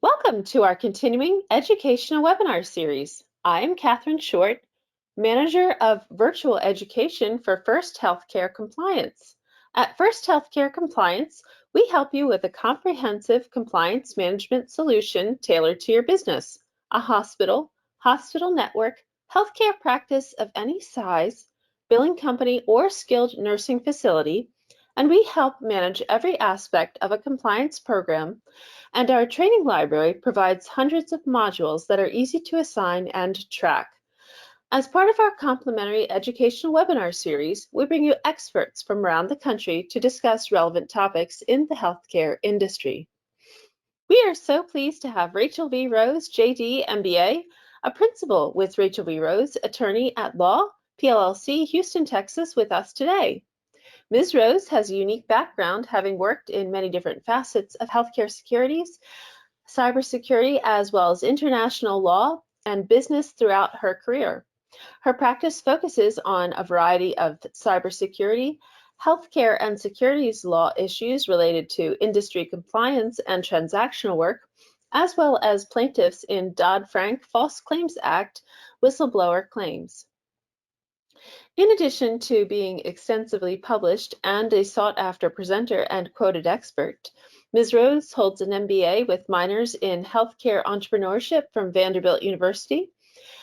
Welcome to our continuing educational webinar series. I am Catherine Short, Manager of Virtual Education for First Healthcare Compliance. At First Healthcare Compliance, we help you with a comprehensive compliance management solution tailored to your business, a hospital, hospital network, healthcare practice of any size, billing company, or skilled nursing facility, and we help manage every aspect of a compliance program, and our training library provides hundreds of modules that are easy to assign and track. As part of our complimentary educational webinar series, we bring you experts from around the country to discuss relevant topics in the healthcare industry. We are so pleased to have Rachel V. Rose, JD, MBA, a principal with Rachel V. Rose, attorney at law, P.L.L.C, Houston, Texas, with us today. Ms. Rose has a unique background, having worked in many different facets of healthcare securities, cybersecurity, as well as international law and business throughout her career. Her practice focuses on a variety of cybersecurity, healthcare, and securities law issues related to industry compliance and transactional work, as well as plaintiffs in Dodd-Frank False Claims Act whistleblower claims. In addition to being extensively published and a sought-after presenter and quoted expert, Ms. Rose holds an MBA with minors in healthcare entrepreneurship from Vanderbilt University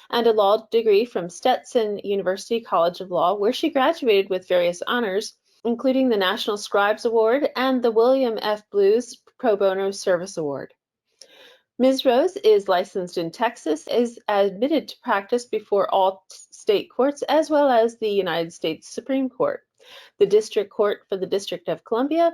and a law degree from Stetson University College of Law, where she graduated with various honors, including the National Scribes Award and the William F. Blues Pro Bono Service Award. Ms. Rose is licensed in Texas, is admitted to practice before all state courts as well as the United States Supreme Court, the District Court for the District of Columbia,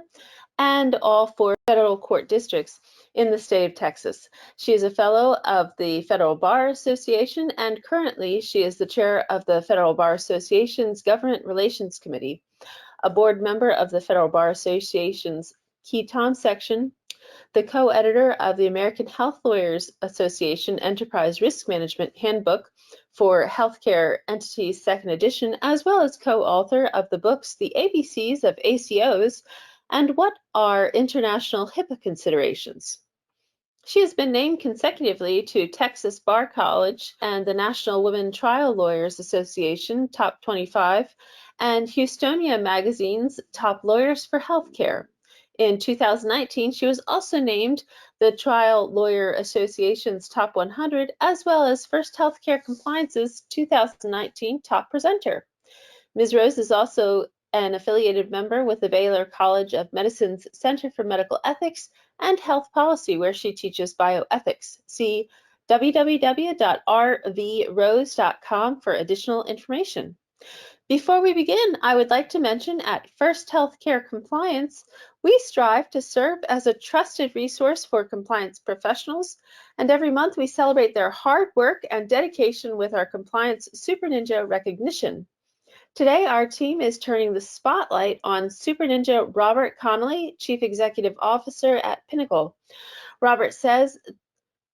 and all 4 federal court districts in the state of Texas. She is a fellow of the Federal Bar Association, and currently she is the chair of the Federal Bar Association's Government Relations Committee, a board member of the Federal Bar Association's Ketom section, the co-editor of the American Health Lawyers Association Enterprise Risk Management Handbook for Healthcare Entities, 2nd edition, as well as co-author of the books The ABCs of ACOs and What Are International HIPAA Considerations. She has been named consecutively to Texas Bar College and the National Women Trial Lawyers Association Top 25 and Houstonia Magazine's Top Lawyers for Healthcare. In 2019, she was also named the Trial Lawyer Association's Top 100, as well as First Healthcare Compliance's 2019 Top Presenter. Ms. Rose is also an affiliated member with the Baylor College of Medicine's Center for Medical Ethics and Health Policy, where she teaches bioethics. See www.rvrose.com for additional information. Before we begin, I would like to mention at First Healthcare Compliance, we strive to serve as a trusted resource for compliance professionals, and every month we celebrate their hard work and dedication with our Compliance Super Ninja recognition. Today, our team is turning the spotlight on Super Ninja Robert Connolly, Chief Executive Officer at Pinnacle. Robert says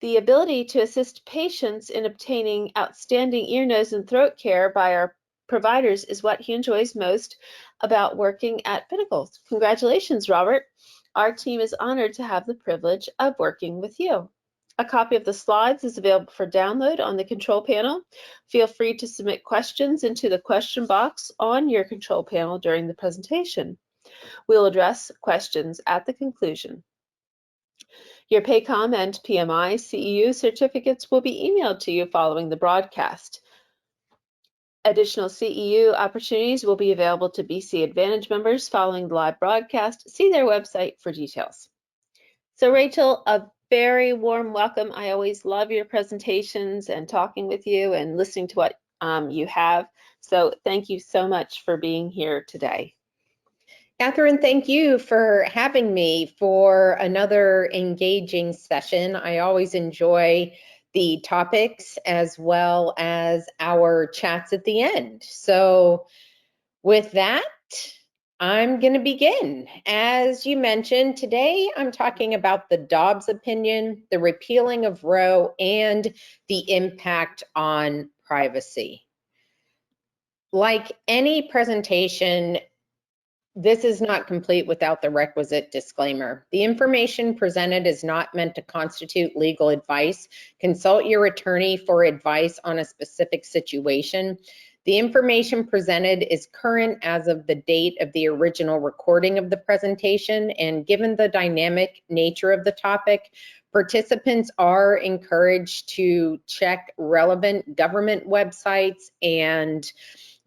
the ability to assist patients in obtaining outstanding ear, nose, and throat care by our providers is what he enjoys most about working at Pinnacle. Congratulations, Robert. Our team is honored to have the privilege of working with you. A copy of the slides is available for download on the control panel. Feel free to submit questions into the question box on your control panel during the presentation. We'll address questions at the conclusion. Your PACOM and PMI CEU certificates will be emailed to you following the broadcast. Additional CEU opportunities will be available to BC Advantage members following the live broadcast. See their website for details. So Rachel, a very warm welcome. I always love your presentations and talking with you and listening to what you have. So thank you so much for being here today. Catherine, thank you for having me for another engaging session. I always enjoy the topics as well as our chats at the end. So with that, I'm going to begin. As you mentioned, today I'm talking about the Dobbs Opinion, the repealing of Roe, and the impact on privacy. Like any presentation, This is not complete without the requisite disclaimer. The information presented is not meant to constitute legal advice. Consult your attorney for advice on a specific situation. The information presented is current as of the date of the original recording of the presentation, and given the dynamic nature of the topic, participants are encouraged to check relevant government websites and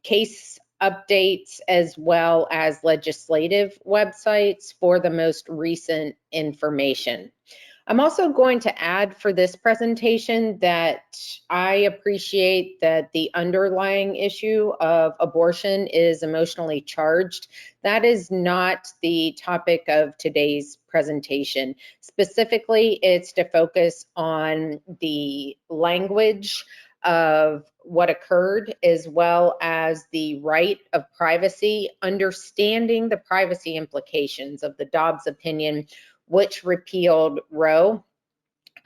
case updates as well as legislative websites for the most recent information. I'm also going to add for this presentation that I appreciate that the underlying issue of abortion is emotionally charged. That is not the topic of today's presentation. Specifically, it's to focus on the language of what occurred, as well as the right of privacy, understanding the privacy implications of the Dobbs opinion, which repealed Roe.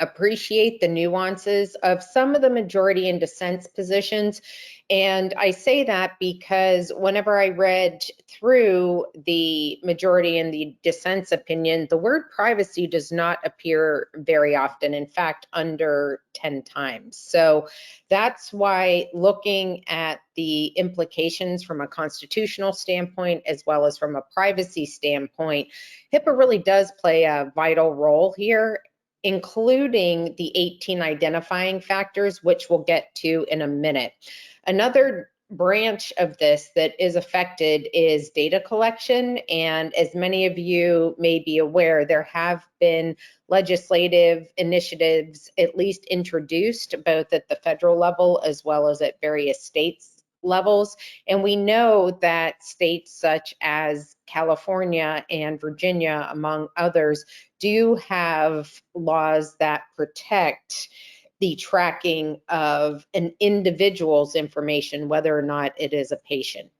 Appreciate the nuances of some of the majority and dissent's positions. And I say that because whenever I read through the majority and the dissent's opinion, the word privacy does not appear very often, in fact, under 10 times. So that's why looking at the implications from a constitutional standpoint, as well as from a privacy standpoint, HIPAA really does play a vital role here, including the 18 identifying factors, which we'll get to in a minute. Another branch of this that is affected is data collection. And as many of you may be aware, there have been legislative initiatives at least introduced both at the federal level as well as at various states levels. And we know that states such as California and Virginia, among others, do have laws that protect the tracking of an individual's information, whether or not it is a patient.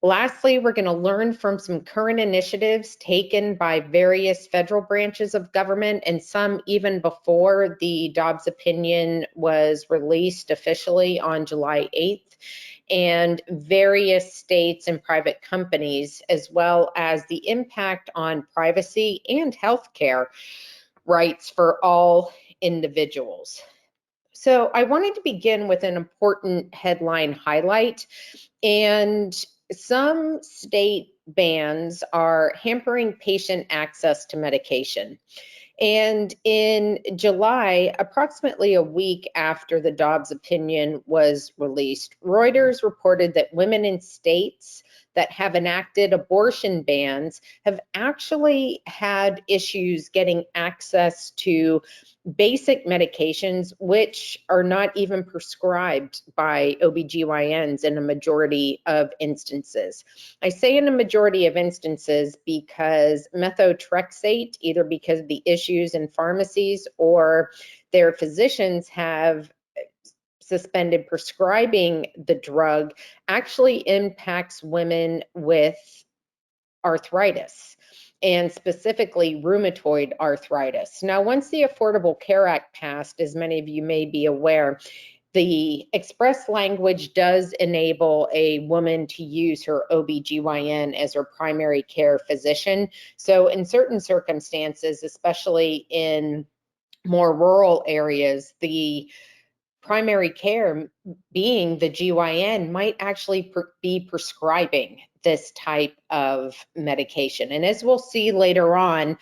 Lastly, we're going to learn from some current initiatives taken by various federal branches of government, and some even before the Dobbs opinion was released officially on July 8th, and various states and private companies, as well as the impact on privacy and healthcare rights for all individuals. So I wanted to begin with an important headline highlight. And some state bans are hampering patient access to medication. And in July, approximately a week after the Dobbs opinion was released, Reuters reported that women in states that have enacted abortion bans have actually had issues getting access to basic medications, which are not even prescribed by OBGYNs in a majority of instances. I say in a majority of instances because methotrexate, either because of the issues in pharmacies or their physicians have suspended prescribing the drug, actually impacts women with arthritis, and specifically rheumatoid arthritis. Now, once the Affordable Care Act passed, as many of you may be aware, the express language does enable a woman to use her OBGYN as her primary care physician. So in certain circumstances, especially in more rural areas, the primary care, being the GYN, might actually be prescribing this type of medication. And as we'll see later on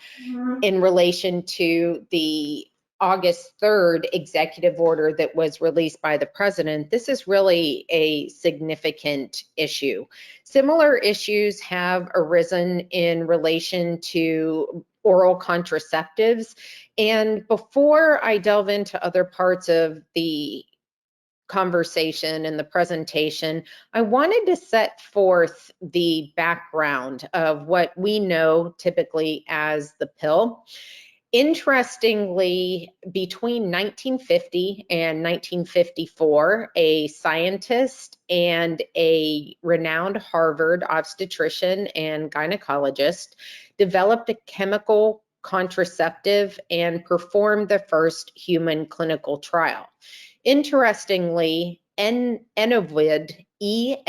in relation to the August 3rd executive order that was released by the president, this is really a significant issue. Similar issues have arisen in relation to oral contraceptives. And before I delve into other parts of the conversation and the presentation, I wanted to set forth the background of what we know typically as the pill. Interestingly, between 1950 and 1954, a scientist and a renowned Harvard obstetrician and gynecologist developed a chemical contraceptive and performed the first human clinical trial. Interestingly, Enovid, E-N-O-V-I-D,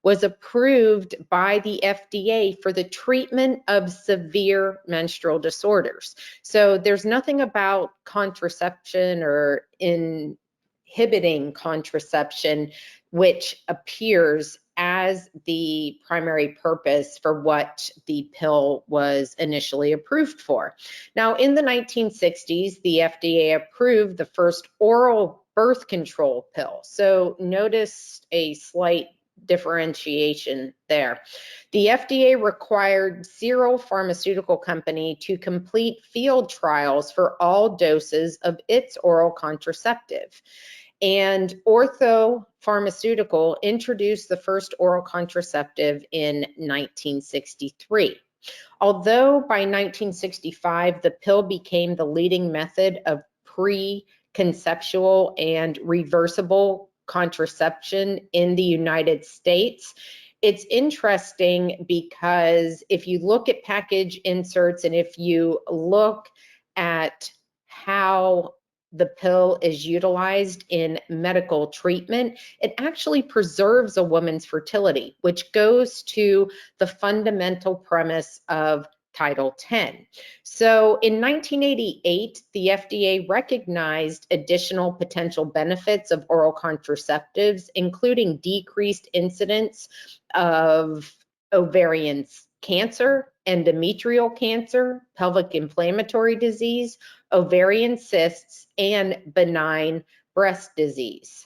was approved by the FDA for the treatment of severe menstrual disorders. So there's nothing about contraception or inhibiting contraception which appears as the primary purpose for what the pill was initially approved for. Now, in the 1960s, the FDA approved the first oral birth control pill. So notice a slight differentiation there. The FDA required Serum Pharmaceutical Company to complete field trials for all doses of its oral contraceptive. And Ortho Pharmaceutical introduced the first oral contraceptive in 1963. Although by 1965, the pill became the leading method of preconceptual and reversible contraception in the United States, it's interesting because if you look at package inserts and if you look at how the pill is utilized in medical treatment, it actually preserves a woman's fertility, which goes to the fundamental premise of Title X. So in 1988, the FDA recognized additional potential benefits of oral contraceptives, including decreased incidence of ovarian cancer, endometrial cancer, pelvic inflammatory disease, ovarian cysts, and benign breast disease.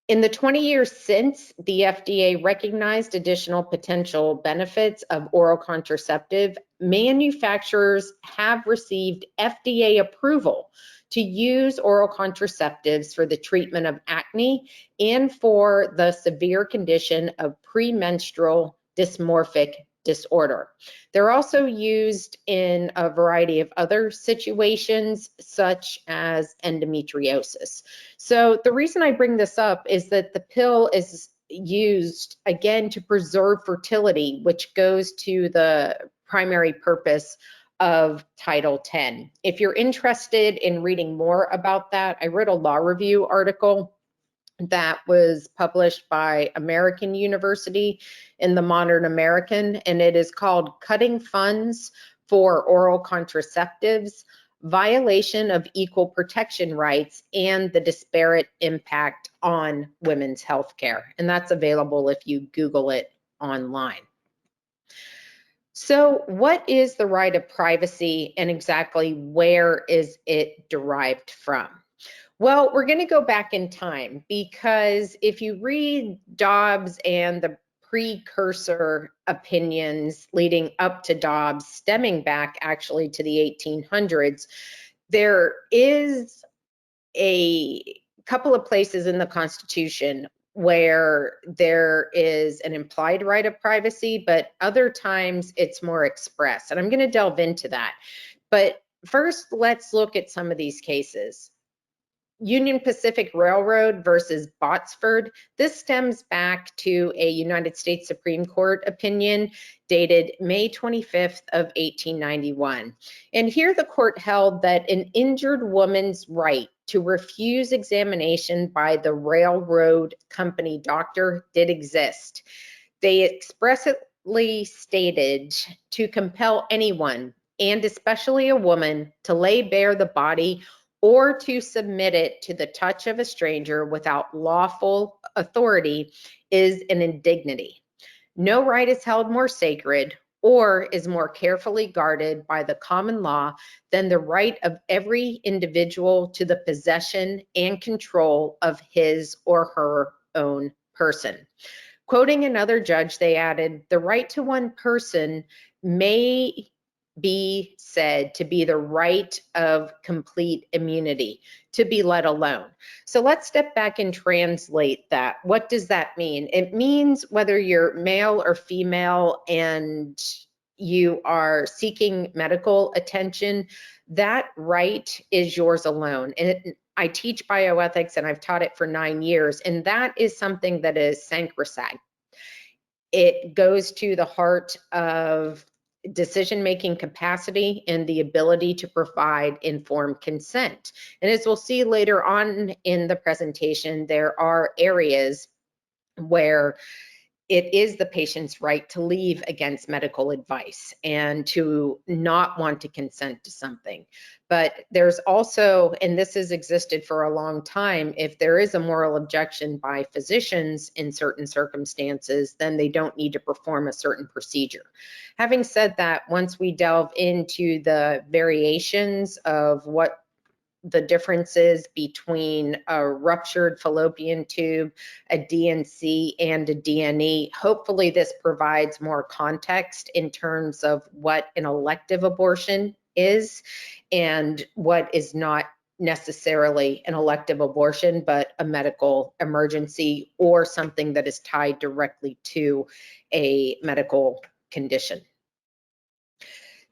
In the 20 years since, the FDA recognized additional potential benefits of oral contraceptive. Manufacturers have received FDA approval to use oral contraceptives for the treatment of acne and for the severe condition of premenstrual dysmorphic disorder. They're also used in a variety of other situations, such as endometriosis. So the reason I bring this up is that the pill is used, again, to preserve fertility, which goes to the primary purpose of Title X. If you're interested in reading more about that, I read a law review article that was published by American University in the Modern American, and it is called Cutting Funds for Oral Contraceptives, Violation of Equal Protection Rights, and the Disparate Impact on Women's Healthcare. And that's available if you Google it online. So what is the right of privacy and exactly where is it derived from? Well, we're going to go back in time because if you read Dobbs and the precursor opinions leading up to Dobbs, stemming back actually to the 1800s, there is a couple of places in the Constitution where there is an implied right of privacy, but other times it's more express. And I'm going to delve into that. But first, let's look at some of these cases. Union Pacific Railroad versus Botsford. This stems back to a United States Supreme Court opinion dated May 25th of 1891. And here the court held that an injured woman's right to refuse examination by the railroad company doctor did exist. They expressly stated to compel anyone, and especially a woman, to lay bare the body or to submit it to the touch of a stranger without lawful authority is an indignity. No right is held more sacred or is more carefully guarded by the common law than the right of every individual to the possession and control of his or her own person. Quoting another judge, they added, the right to one person may be said to be the right of complete immunity, to be let alone. So let's step back and translate that. What does that mean? It means whether you're male or female and you are seeking medical attention, that right is yours alone. And I teach bioethics and I've taught it for 9 years, and that is something that is sacrosanct. It goes to the heart of decision-making capacity and the ability to provide informed consent. And as we'll see later on in the presentation, there are areas where it is the patient's right to leave against medical advice and to not want to consent to something. But there's also, and this has existed for a long time, if there is a moral objection by physicians in certain circumstances, then they don't need to perform a certain procedure. Having said that, once we delve into the variations of what the differences between a ruptured fallopian tube, a DNC, and a DNE. Hopefully this provides more context in terms of what an elective abortion is and what is not necessarily an elective abortion, but a medical emergency or something that is tied directly to a medical condition.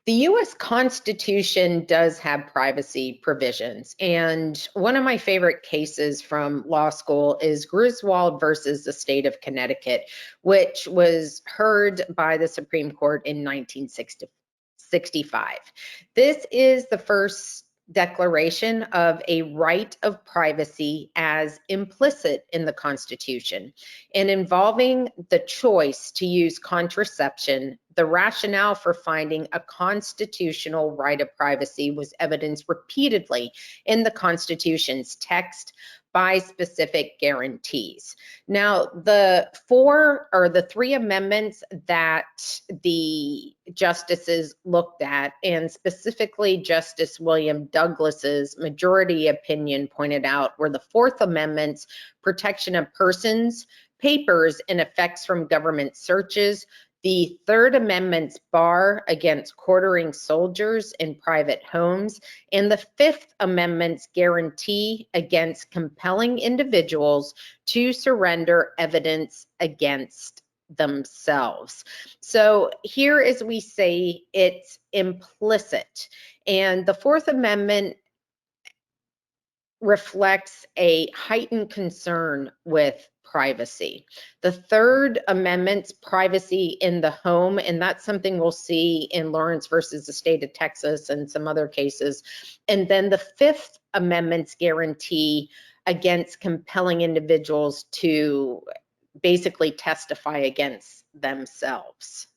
The US Constitution does have privacy provisions, and one of my favorite cases from law school is Griswold versus the state of Connecticut, which was heard by the Supreme Court in 1965. This is the first declaration of a right of privacy as implicit in the Constitution and involving the choice to use contraception. The rationale for finding a constitutional right of privacy was evidenced repeatedly in the Constitution's text by specific guarantees. Now, the three amendments that the justices looked at, and specifically Justice William Douglas's majority opinion pointed out, were the Fourth Amendment's protection of persons, papers, and effects from government searches, the Third Amendment's bar against quartering soldiers in private homes, and the Fifth Amendment's guarantee against compelling individuals to surrender evidence against themselves. So here, as we say, it's implicit. And the Fourth Amendment reflects a heightened concern with privacy. The Third Amendment's privacy in the home, and that's something we'll see in Lawrence versus the state of Texas and some other cases. And then the Fifth Amendment's guarantee against compelling individuals to basically testify against themselves.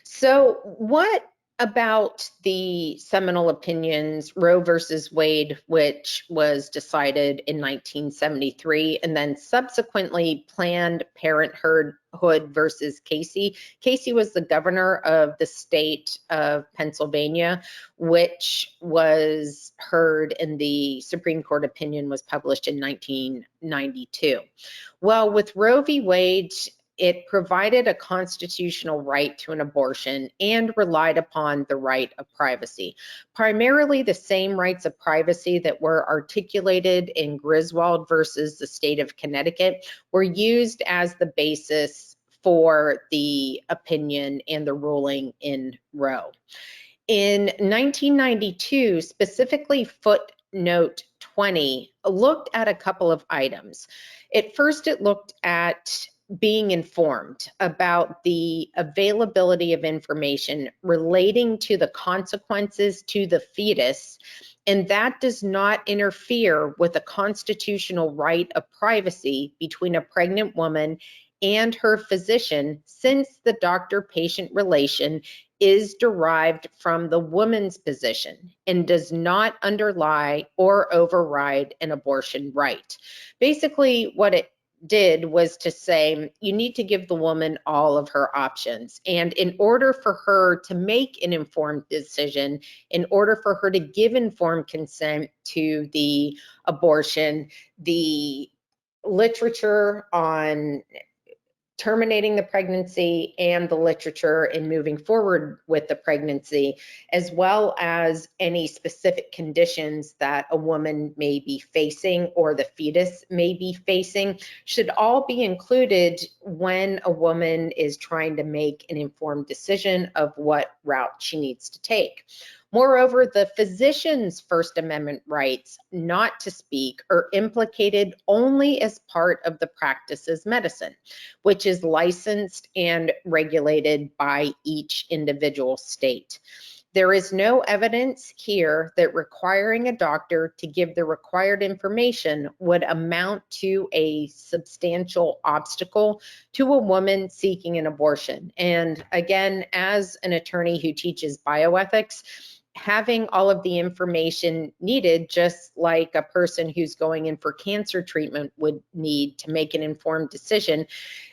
So what about the seminal opinions, Roe versus Wade, which was decided in 1973, and then subsequently Planned Parenthood versus Casey? Casey was the governor of the state of Pennsylvania, which was heard in the Supreme Court opinion was published in 1992. Well, with Roe v. Wade, it provided a constitutional right to an abortion and relied upon the right of privacy. Primarily the same rights of privacy that were articulated in Griswold versus the state of Connecticut were used as the basis for the opinion and the ruling in Roe. In 1992, specifically footnote 20 looked at a couple of items. At first, it looked at being informed about the availability of information relating to the consequences to the fetus, and that does not interfere with the constitutional right of privacy between a pregnant woman and her physician, since the doctor-patient relation is derived from the woman's position and does not underlie or override an abortion right. Basically, what it did was to say you need to give the woman all of her options, and in order for her to make an informed decision, in order for her to give informed consent to the abortion, the literature on terminating the pregnancy and the literature in moving forward with the pregnancy, as well as any specific conditions that a woman may be facing or the fetus may be facing, should all be included when a woman is trying to make an informed decision of what route she needs to take. Moreover, the physician's First Amendment rights not to speak are implicated only as part of the practice as medicine, which is licensed and regulated by each individual state. There is no evidence here that requiring a doctor to give the required information would amount to a substantial obstacle to a woman seeking an abortion. And again, as an attorney who teaches bioethics, having all of the information needed, just like a person who's going in for cancer treatment would need to make an informed decision,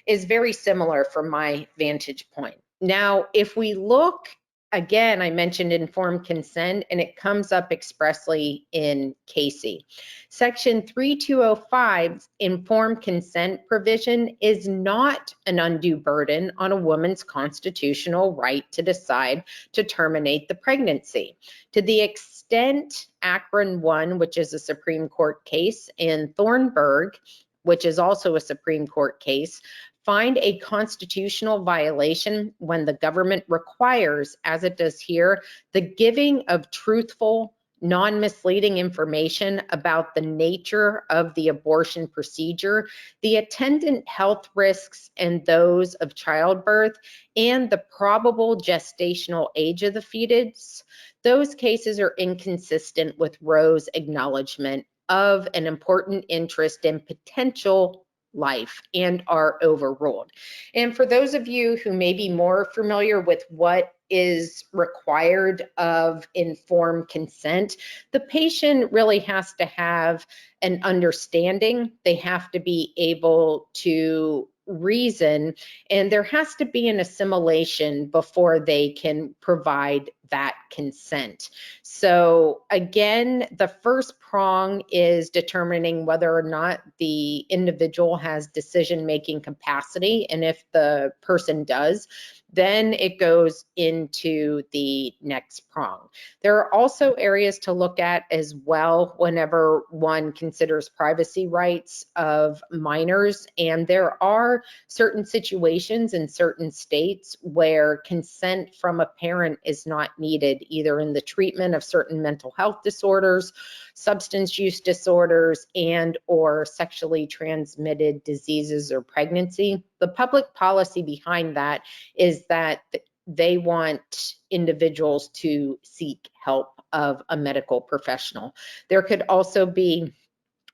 is very similar from my vantage point. Now, if we look, again, I mentioned informed consent, and it comes up expressly in Casey. Section 3205's informed consent provision is not an undue burden on a woman's constitutional right to decide to terminate the pregnancy. To the extent Akron 1, which is a Supreme Court case, and Thornburg, which is also a Supreme Court case, find a constitutional violation when the government requires, as it does here, the giving of truthful, non-misleading information about the nature of the abortion procedure, the attendant health risks and those of childbirth, and the probable gestational age of the fetus. Those cases are inconsistent with Roe's acknowledgement of an important interest in potential life and are overruled. And for those of you who may be more familiar with what is required of informed consent, the patient really has to have an understanding. They have to be able to reason, and there has to be an assimilation before they can provide that consent. So again, the first prong is determining whether or not the individual has decision-making capacity, and if the person does, then it goes into the next prong. There are also areas to look at as well whenever one considers privacy rights of minors, and there are certain situations in certain states where consent from a parent is not needed, either in the treatment of certain mental health disorders, substance use disorders, and or sexually transmitted diseases or pregnancy. The public policy behind that is that they want individuals to seek help of a medical professional. There could also be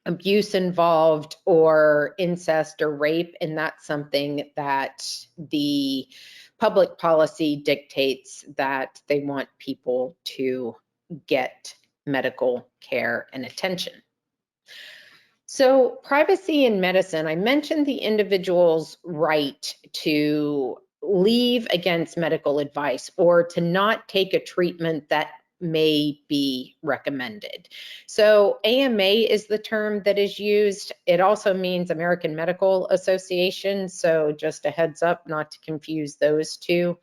abuse involved or incest or rape, and that's something that the public policy dictates that they want people to get medical care and attention. So privacy in medicine, I mentioned the individual's right to leave against medical advice or to not take a treatment that may be recommended. So AMA is the term that is used. It also means American Medical Association. So just a heads up not to confuse those two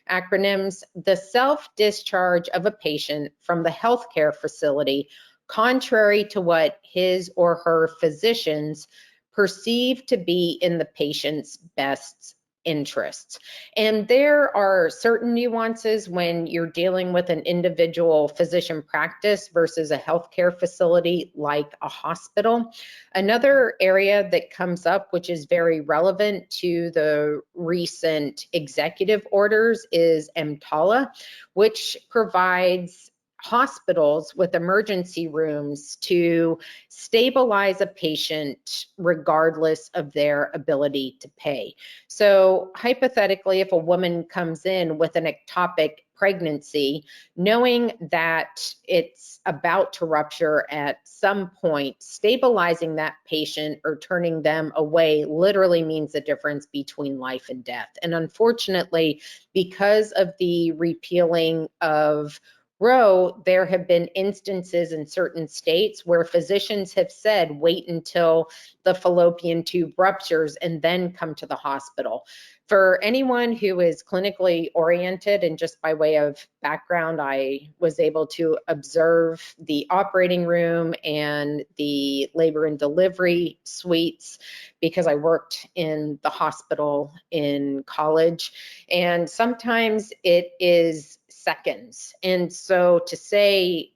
acronyms. The self-discharge of a patient from the healthcare facility contrary to what his or her physicians perceive to be in the patient's best interests. And there are certain nuances when you're dealing with an individual physician practice versus a healthcare facility like a hospital. Another area that comes up, which is very relevant to the recent executive orders, is EMTALA, which provides hospitals with emergency rooms to stabilize a patient regardless of their ability to pay. So hypothetically, if a woman comes in with an ectopic pregnancy, knowing that it's about to rupture at some point, stabilizing that patient or turning them away literally means the difference between life and death. And unfortunately, because of the repealing of Roe, there have been instances in certain states where physicians have said, wait until the fallopian tube ruptures and then come to the hospital. For anyone who is clinically oriented, and just by way of background, I was able to observe the operating room and the labor and delivery suites because I worked in the hospital in college. And sometimes it is seconds. And so to say,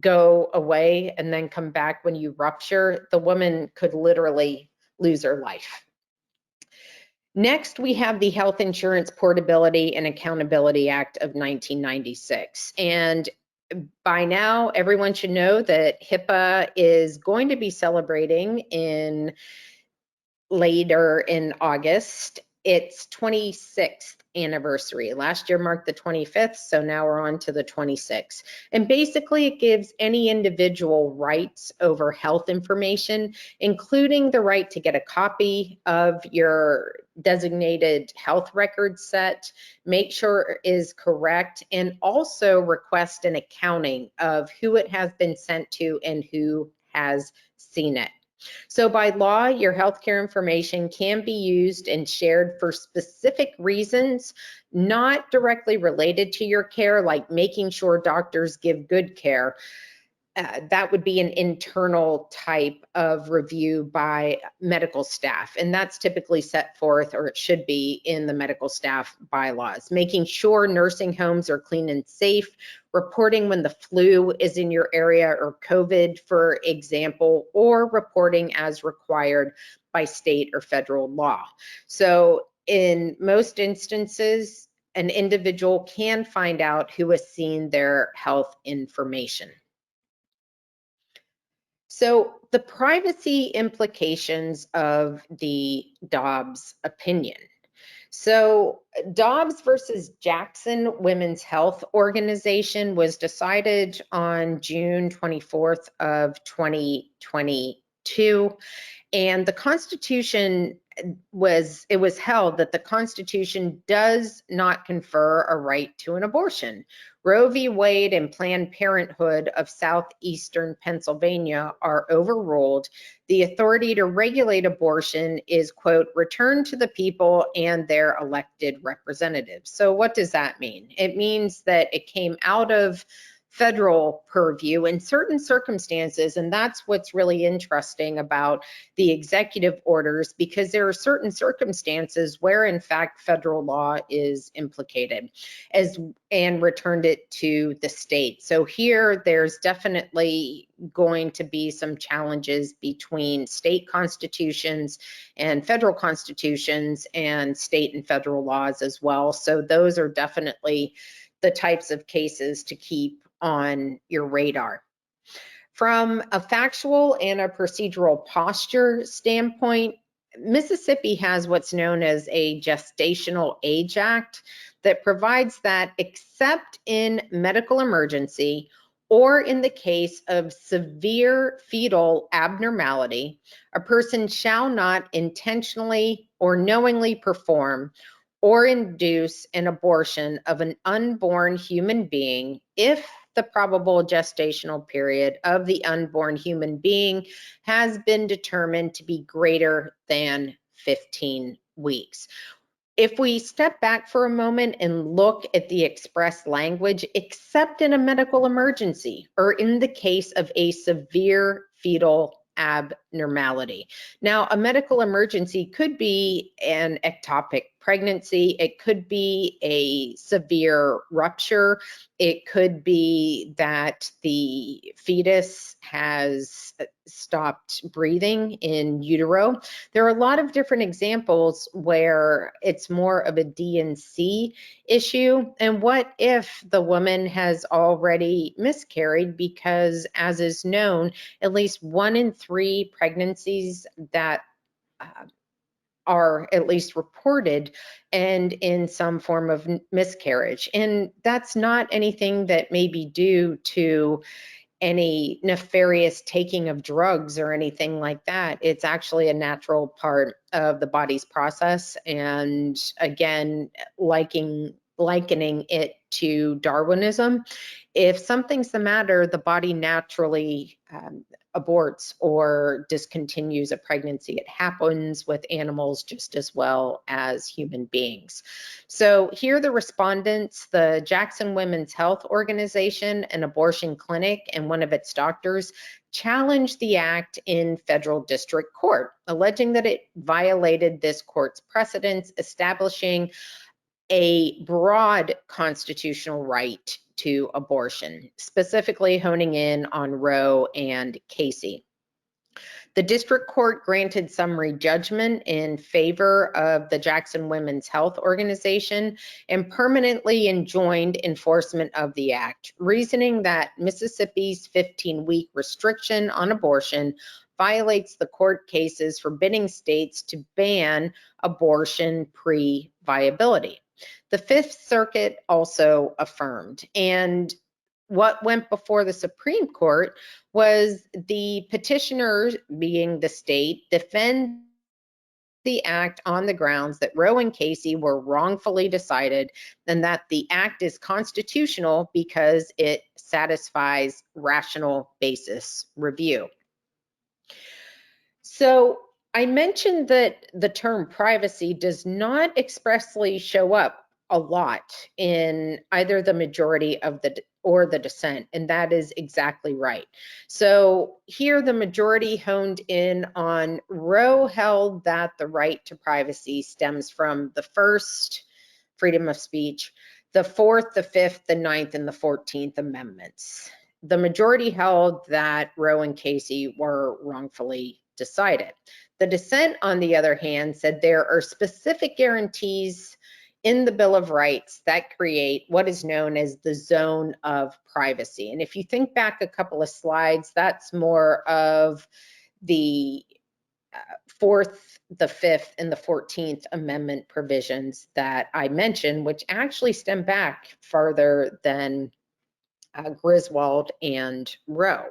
go away and then come back when you rupture, the woman could literally lose her life. Next, we have the Health Insurance Portability and Accountability Act of 1996. And by now, everyone should know that HIPAA is going to be celebrating later in August its 26th anniversary. Last year marked the 25th, so now we're on to the 26th. And basically it gives any individual rights over health information, including the right to get a copy of your designated health record set, make sure it is correct, and also request an accounting of who it has been sent to and who has seen it. So by law, your healthcare information can be used and shared for specific reasons, not directly related to your care, like making sure doctors give good care. That would be an internal type of review by medical staff, and that's typically set forth, or it should be, in the medical staff bylaws. Making sure nursing homes are clean and safe, reporting when the flu is in your area or COVID, for example, or reporting as required by state or federal law. So in most instances, an individual can find out who has seen their health information. So the privacy implications of the Dobbs opinion. So Dobbs versus Jackson Women's Health Organization was decided on June 24th of 2022. And the Constitution it was held that the Constitution does not confer a right to an abortion. Roe v. Wade and Planned Parenthood of Southeastern Pennsylvania are overruled. The authority to regulate abortion is, quote, returned to the people and their elected representatives. So what does that mean? It means that it came out of federal purview in certain circumstances, and that's what's really interesting about the executive orders, because there are certain circumstances where in fact federal law is implicated and returned it to the state. So here there's definitely going to be some challenges between state constitutions and federal constitutions and state and federal laws as well. So those are definitely the types of cases to keep on your radar. From a factual and a procedural posture standpoint, Mississippi has what's known as a Gestational Age Act that provides that except in medical emergency or in the case of severe fetal abnormality, a person shall not intentionally or knowingly perform or induce an abortion of an unborn human being if the probable gestational period of the unborn human being has been determined to be greater than 15 weeks. If we step back for a moment and look at the express language, except in a medical emergency or in the case of a severe fetal abnormality. Now, a medical emergency could be an ectopic pregnancy. It could be a severe rupture. It could be that the fetus has stopped breathing in utero. There are a lot of different examples where it's more of a D&C issue. And what if the woman has already miscarried? Because as is known, at least 1 in 3 pregnancies that are at least reported and in some form of miscarriage. And that's not anything that may be due to any nefarious taking of drugs or anything like that. It's actually a natural part of the body's process. And again, likening it to Darwinism, if something's the matter, the body naturally aborts or discontinues a pregnancy. It happens with animals just as well as human beings. So here the respondents, the Jackson Women's Health Organization, an abortion clinic, and one of its doctors challenged the act in federal district court, alleging that it violated this court's precedents, establishing a broad constitutional right to abortion, specifically honing in on Roe and Casey. The district court granted summary judgment in favor of the Jackson Women's Health Organization and permanently enjoined enforcement of the act, reasoning that Mississippi's 15-week restriction on abortion violates the court cases forbidding states to ban abortion pre-viability. The Fifth Circuit also affirmed, and what went before the Supreme Court was the petitioner, being the state, defend the act on the grounds that Roe and Casey were wrongfully decided and that the act is constitutional because it satisfies rational basis review. So I mentioned that the term privacy does not expressly show up a lot in either the majority of or the dissent, and that is exactly right. So here the majority honed in on Roe held that the right to privacy stems from the first, freedom of speech, the Fourth, the Fifth, the Ninth, and the 14th Amendments. The majority held that Roe and Casey were wrongfully decided. The dissent, on the other hand, said there are specific guarantees in the Bill of Rights that create what is known as the zone of privacy. And if you think back a couple of slides, that's more of the Fourth, the Fifth, and the 14th Amendment provisions that I mentioned, which actually stem back farther than Griswold and Roe.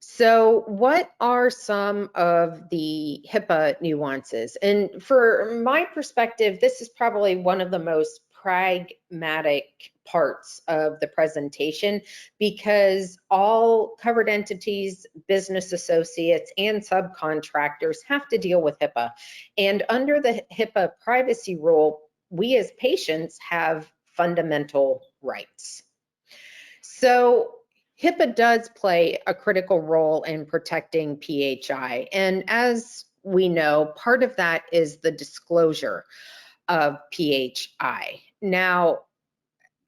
So what are some of the HIPAA nuances? And for my perspective, this is probably one of the most pragmatic parts of the presentation because all covered entities, business associates, and subcontractors have to deal with HIPAA. And under the HIPAA privacy rule, we as patients have fundamental rights. So HIPAA does play a critical role in protecting PHI. And as we know, part of that is the disclosure of PHI. Now,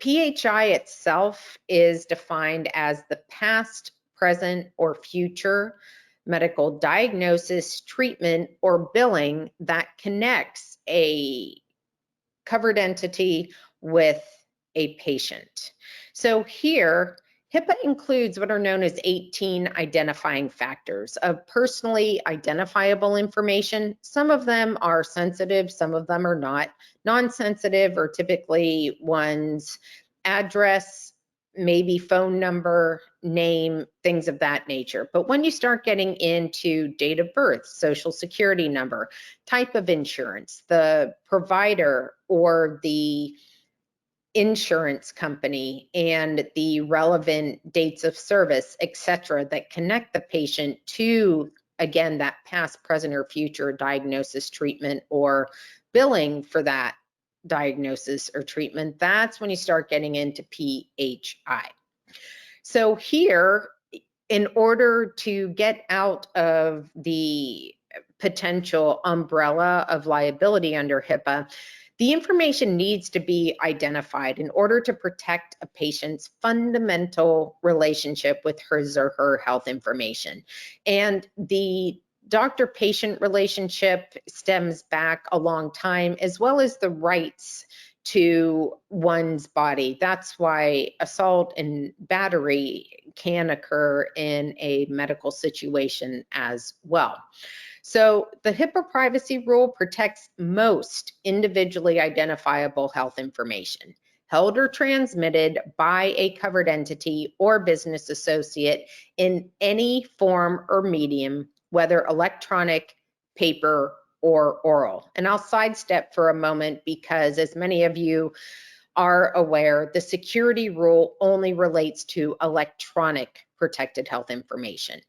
PHI itself is defined as the past, present, or future medical diagnosis, treatment, or billing that connects a covered entity with a patient. So here, HIPAA includes what are known as 18 identifying factors of personally identifiable information. Some of them are sensitive, some of them are not. Non-sensitive are typically one's address, maybe phone number, name, things of that nature. But when you start getting into date of birth, social security number, type of insurance, the provider or the insurance company, and the relevant dates of service, etc., that connect the patient to, again, that past, present, or future diagnosis, treatment, or billing for that diagnosis or treatment, that's when you start getting into PHI. So here, in order to get out of the potential umbrella of liability under HIPAA, the information needs to be identified in order to protect a patient's fundamental relationship with his or her health information. And the doctor-patient relationship stems back a long time, as well as the rights to one's body. That's why assault and battery can occur in a medical situation as well. So the HIPAA privacy rule protects most individually identifiable health information held or transmitted by a covered entity or business associate in any form or medium, whether electronic, paper, or oral. And I'll sidestep for a moment because, as many of you are aware, the security rule only relates to electronic protected health information.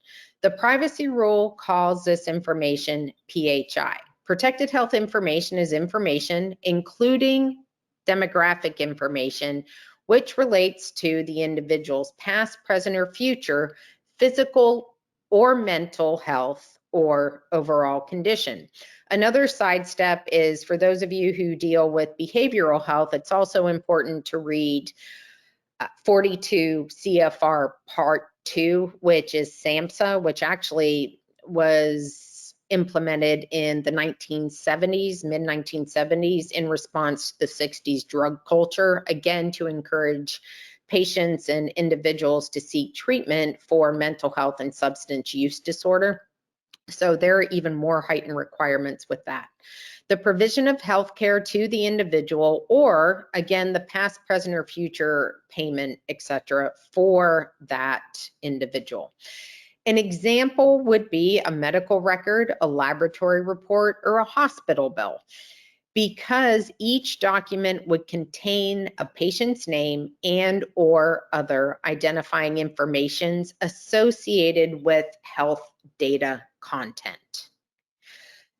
The privacy rule calls this information PHI. Protected health information is information, including demographic information, which relates to the individual's past, present, or future physical or mental health or overall condition. Another sidestep is for those of you who deal with behavioral health, it's also important to read 42 CFR Part 2, which is SAMHSA, which actually was implemented in the 1970s, mid-1970s, in response to the 60s drug culture, again, to encourage patients and individuals to seek treatment for mental health and substance use disorder. So there are even more heightened requirements with that. The provision of health care to the individual, or again, the past, present, or future payment, etc., for that individual. An example would be a medical record, a laboratory report, or a hospital bill, because each document would contain a patient's name and or other identifying information associated with health data content.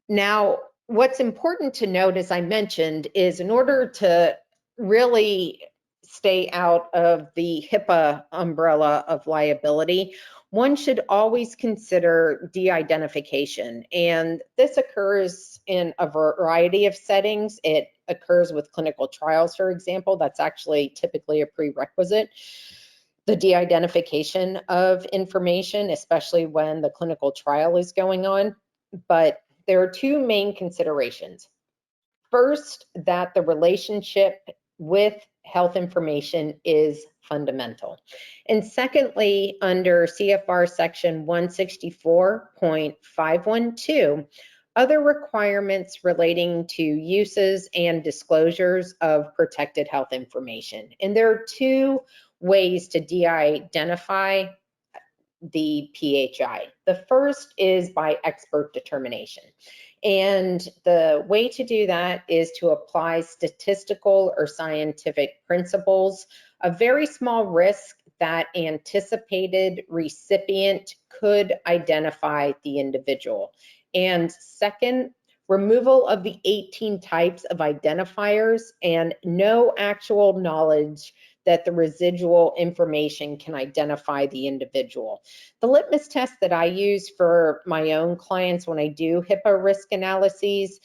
Now, what's important to note, as I mentioned, is in order to really stay out of the HIPAA umbrella of liability, one should always consider de-identification. And this occurs in a variety of settings. It occurs with clinical trials, for example. That's actually typically a prerequisite, the de-identification of information, especially when the clinical trial is going on. But there are two main considerations. First, that the relationship with health information is fundamental. And secondly, under CFR section 164.512, other requirements relating to uses and disclosures of protected health information. And there are two ways to de-identify the PHI. The first is by expert determination. And the way to do that is to apply statistical or scientific principles, a very small risk that anticipated recipient could identify the individual. And second, removal of the 18 types of identifiers and no actual knowledge that the residual information can identify the individual. The litmus test that I use for my own clients when I do HIPAA risk analyses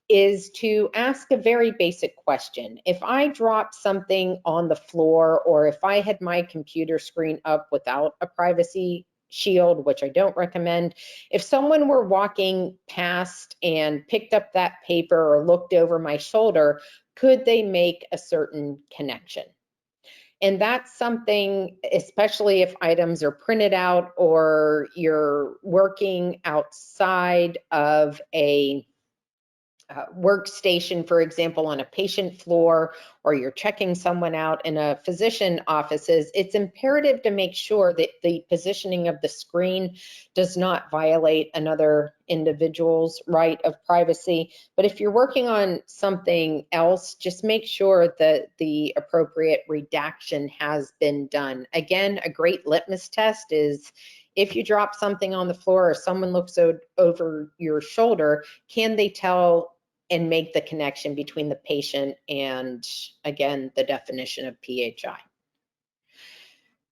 is to ask a very basic question. If I dropped something on the floor, or if I had my computer screen up without a privacy shield, which I don't recommend, if someone were walking past and picked up that paper or looked over my shoulder, could they make a certain connection? And that's something, especially if items are printed out or you're working outside of a workstation, for example, on a patient floor, or you're checking someone out in a physician offices, it's imperative to make sure that the positioning of the screen does not violate another individual's right of privacy. But if you're working on something else, just make sure that the appropriate redaction has been done. Again, a great litmus test is if you drop something on the floor or someone looks over your shoulder, can they tell and make the connection between the patient and, again, the definition of PHI?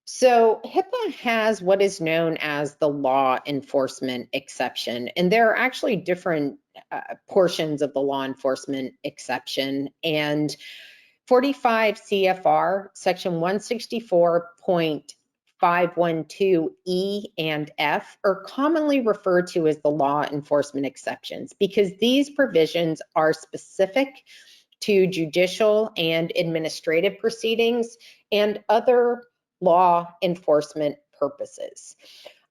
So HIPAA has what is known as the law enforcement exception, and there are actually different portions of the law enforcement exception. And 45 CFR section 164.512E and F are commonly referred to as the law enforcement exceptions because these provisions are specific to judicial and administrative proceedings and other law enforcement purposes.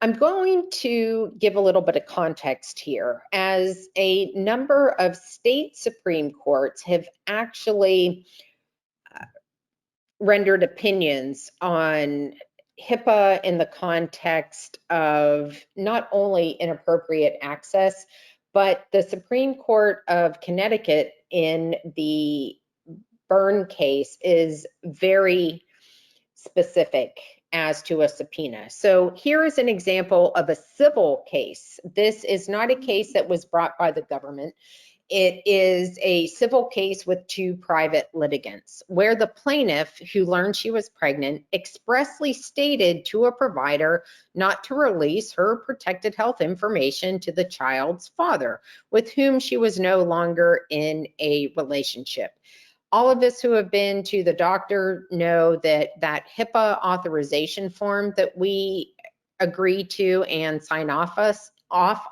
I'm going to give a little bit of context here, as a number of state Supreme Courts have actually rendered opinions on HIPAA in the context of not only inappropriate access, but the Supreme Court of Connecticut in the Byrne case is very specific as to a subpoena. So here is an example of a civil case. This is not a case that was brought by the government. It is a civil case with two private litigants where the plaintiff, who learned she was pregnant, expressly stated to a provider not to release her protected health information to the child's father, with whom she was no longer in a relationship. All of us who have been to the doctor know that that HIPAA authorization form that we agree to and sign off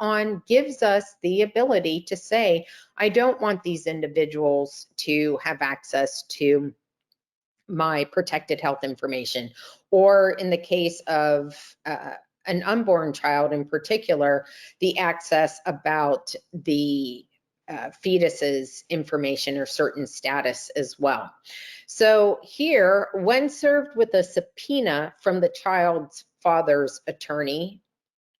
on gives us the ability to say, I don't want these individuals to have access to my protected health information. Or in the case of an unborn child in particular, the access about the fetus's information or certain status as well. So here, when served with a subpoena from the child's father's attorney,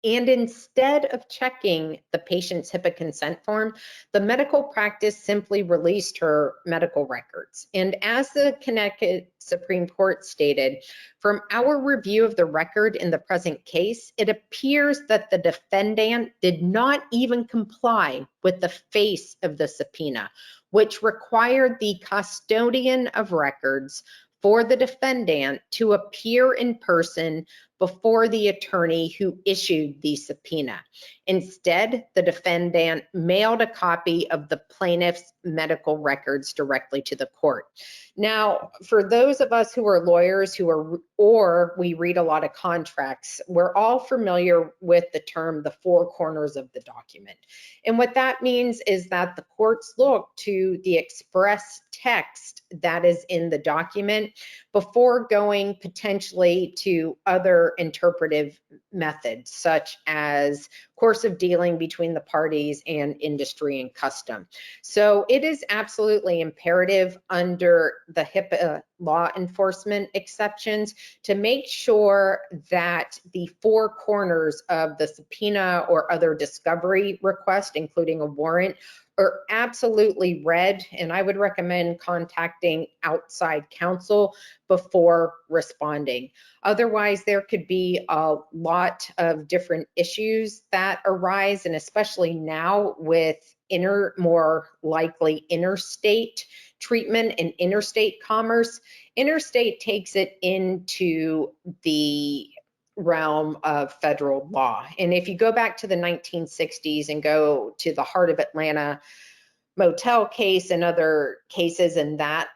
and instead of checking the patient's HIPAA consent form, the medical practice simply released her medical records. And as the Connecticut Supreme Court stated, from our review of the record in the present case, it appears that the defendant did not even comply with the face of the subpoena, which required the custodian of records for the defendant to appear in person before the attorney who issued the subpoena. Instead, the defendant mailed a copy of the plaintiff's medical records directly to the court. Now, for those of us who are lawyers or we read a lot of contracts, we're all familiar with the term the four corners of the document. And what that means is that the courts look to the express text that is in the document before going potentially to other interpretive methods, such as course of dealing between the parties and industry and custom. So it is absolutely imperative under the HIPAA law enforcement exceptions to make sure that the four corners of the subpoena or other discovery request, including a warrant, are absolutely read, and I would recommend contacting outside counsel before responding. Otherwise, there could be a lot of different issues that arise, and especially now with more likely interstate treatment and interstate commerce. Interstate takes it into the realm of federal law. And if you go back to the 1960s and go to the Heart of Atlanta motel case and other cases in that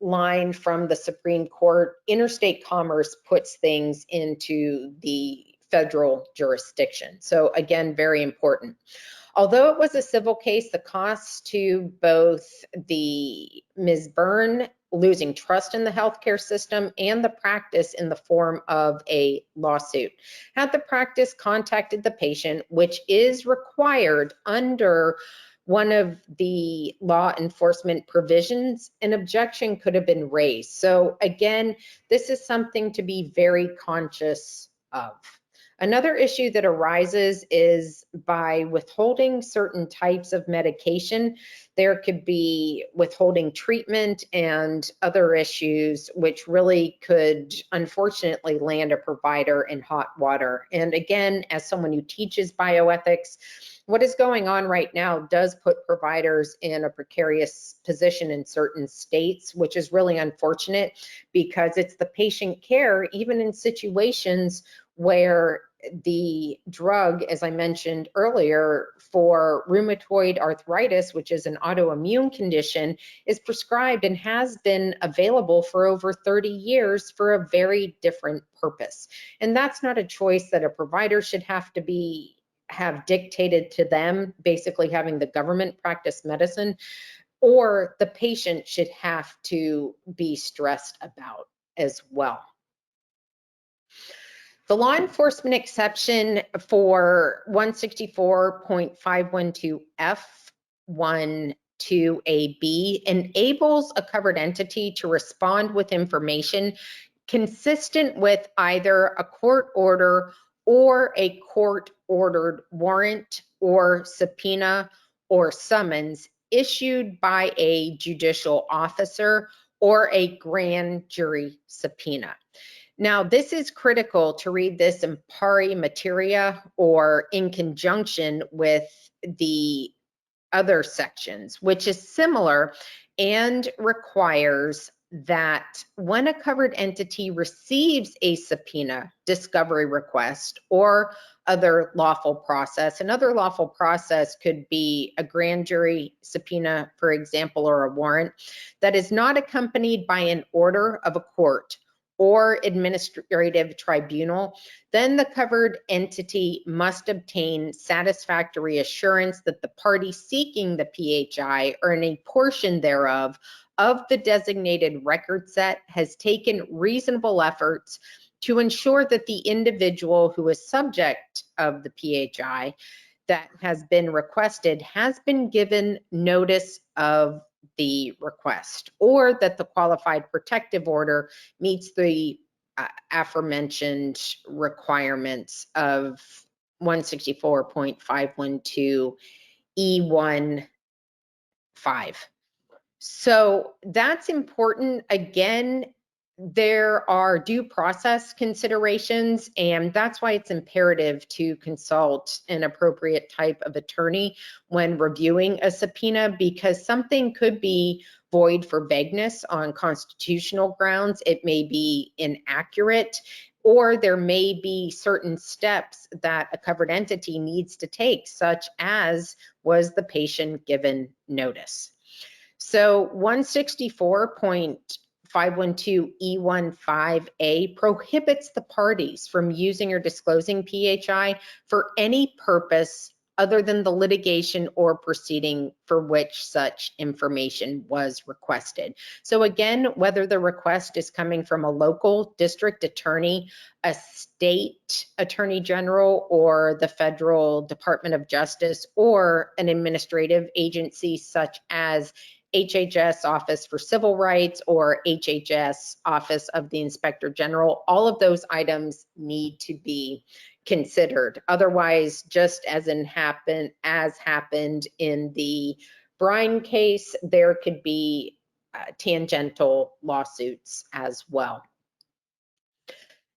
line from the Supreme Court, interstate commerce puts things into the federal jurisdiction. So again, very important. Although it was a civil case, the costs to both the Ms. Byrne losing trust in the healthcare system and the practice in the form of a lawsuit. Had the practice contacted the patient, which is required under one of the law enforcement provisions, an objection could have been raised. So again, this is something to be very conscious of. Another issue that arises is by withholding certain types of medication, there could be withholding treatment and other issues which really could unfortunately land a provider in hot water. And again, as someone who teaches bioethics, what is going on right now does put providers in a precarious position in certain states, which is really unfortunate because it's the patient care, even in situations where the drug, as I mentioned earlier, for rheumatoid arthritis, which is an autoimmune condition, is prescribed and has been available for over 30 years for a very different purpose. And that's not a choice that a provider should have dictated to them, basically having the government practice medicine, or the patient should have to be stressed about as well. The law enforcement exception for 164.512F12AB enables a covered entity to respond with information consistent with either a court order or a court-ordered warrant or subpoena or summons issued by a judicial officer or a grand jury subpoena. Now, this is critical to read this in pari materia or in conjunction with the other sections, which is similar and requires that when a covered entity receives a subpoena, discovery request, or other lawful process, another lawful process could be a grand jury subpoena, for example, or a warrant, that is not accompanied by an order of a court or administrative tribunal, then the covered entity must obtain satisfactory assurance that the party seeking the PHI or any portion thereof of the designated record set has taken reasonable efforts to ensure that the individual who is subject of the PHI that has been requested has been given notice of the request, or that the qualified protective order meets the aforementioned requirements of 164.512 E1 5. So that's important. Again, there are due process considerations, and that's why it's imperative to consult an appropriate type of attorney when reviewing a subpoena, because something could be void for vagueness on constitutional grounds. It may be inaccurate, or there may be certain steps that a covered entity needs to take, such as, was the patient given notice? So 164.512 E15A prohibits the parties from using or disclosing PHI for any purpose other than the litigation or proceeding for which such information was requested. So again, whether the request is coming from a local district attorney, a state attorney general, or the federal Department of Justice, or an administrative agency such as HHS Office for Civil Rights or HHS Office of the Inspector General, all of those items need to be considered. Otherwise, just as happened in the Brine case, there could be tangential lawsuits as well.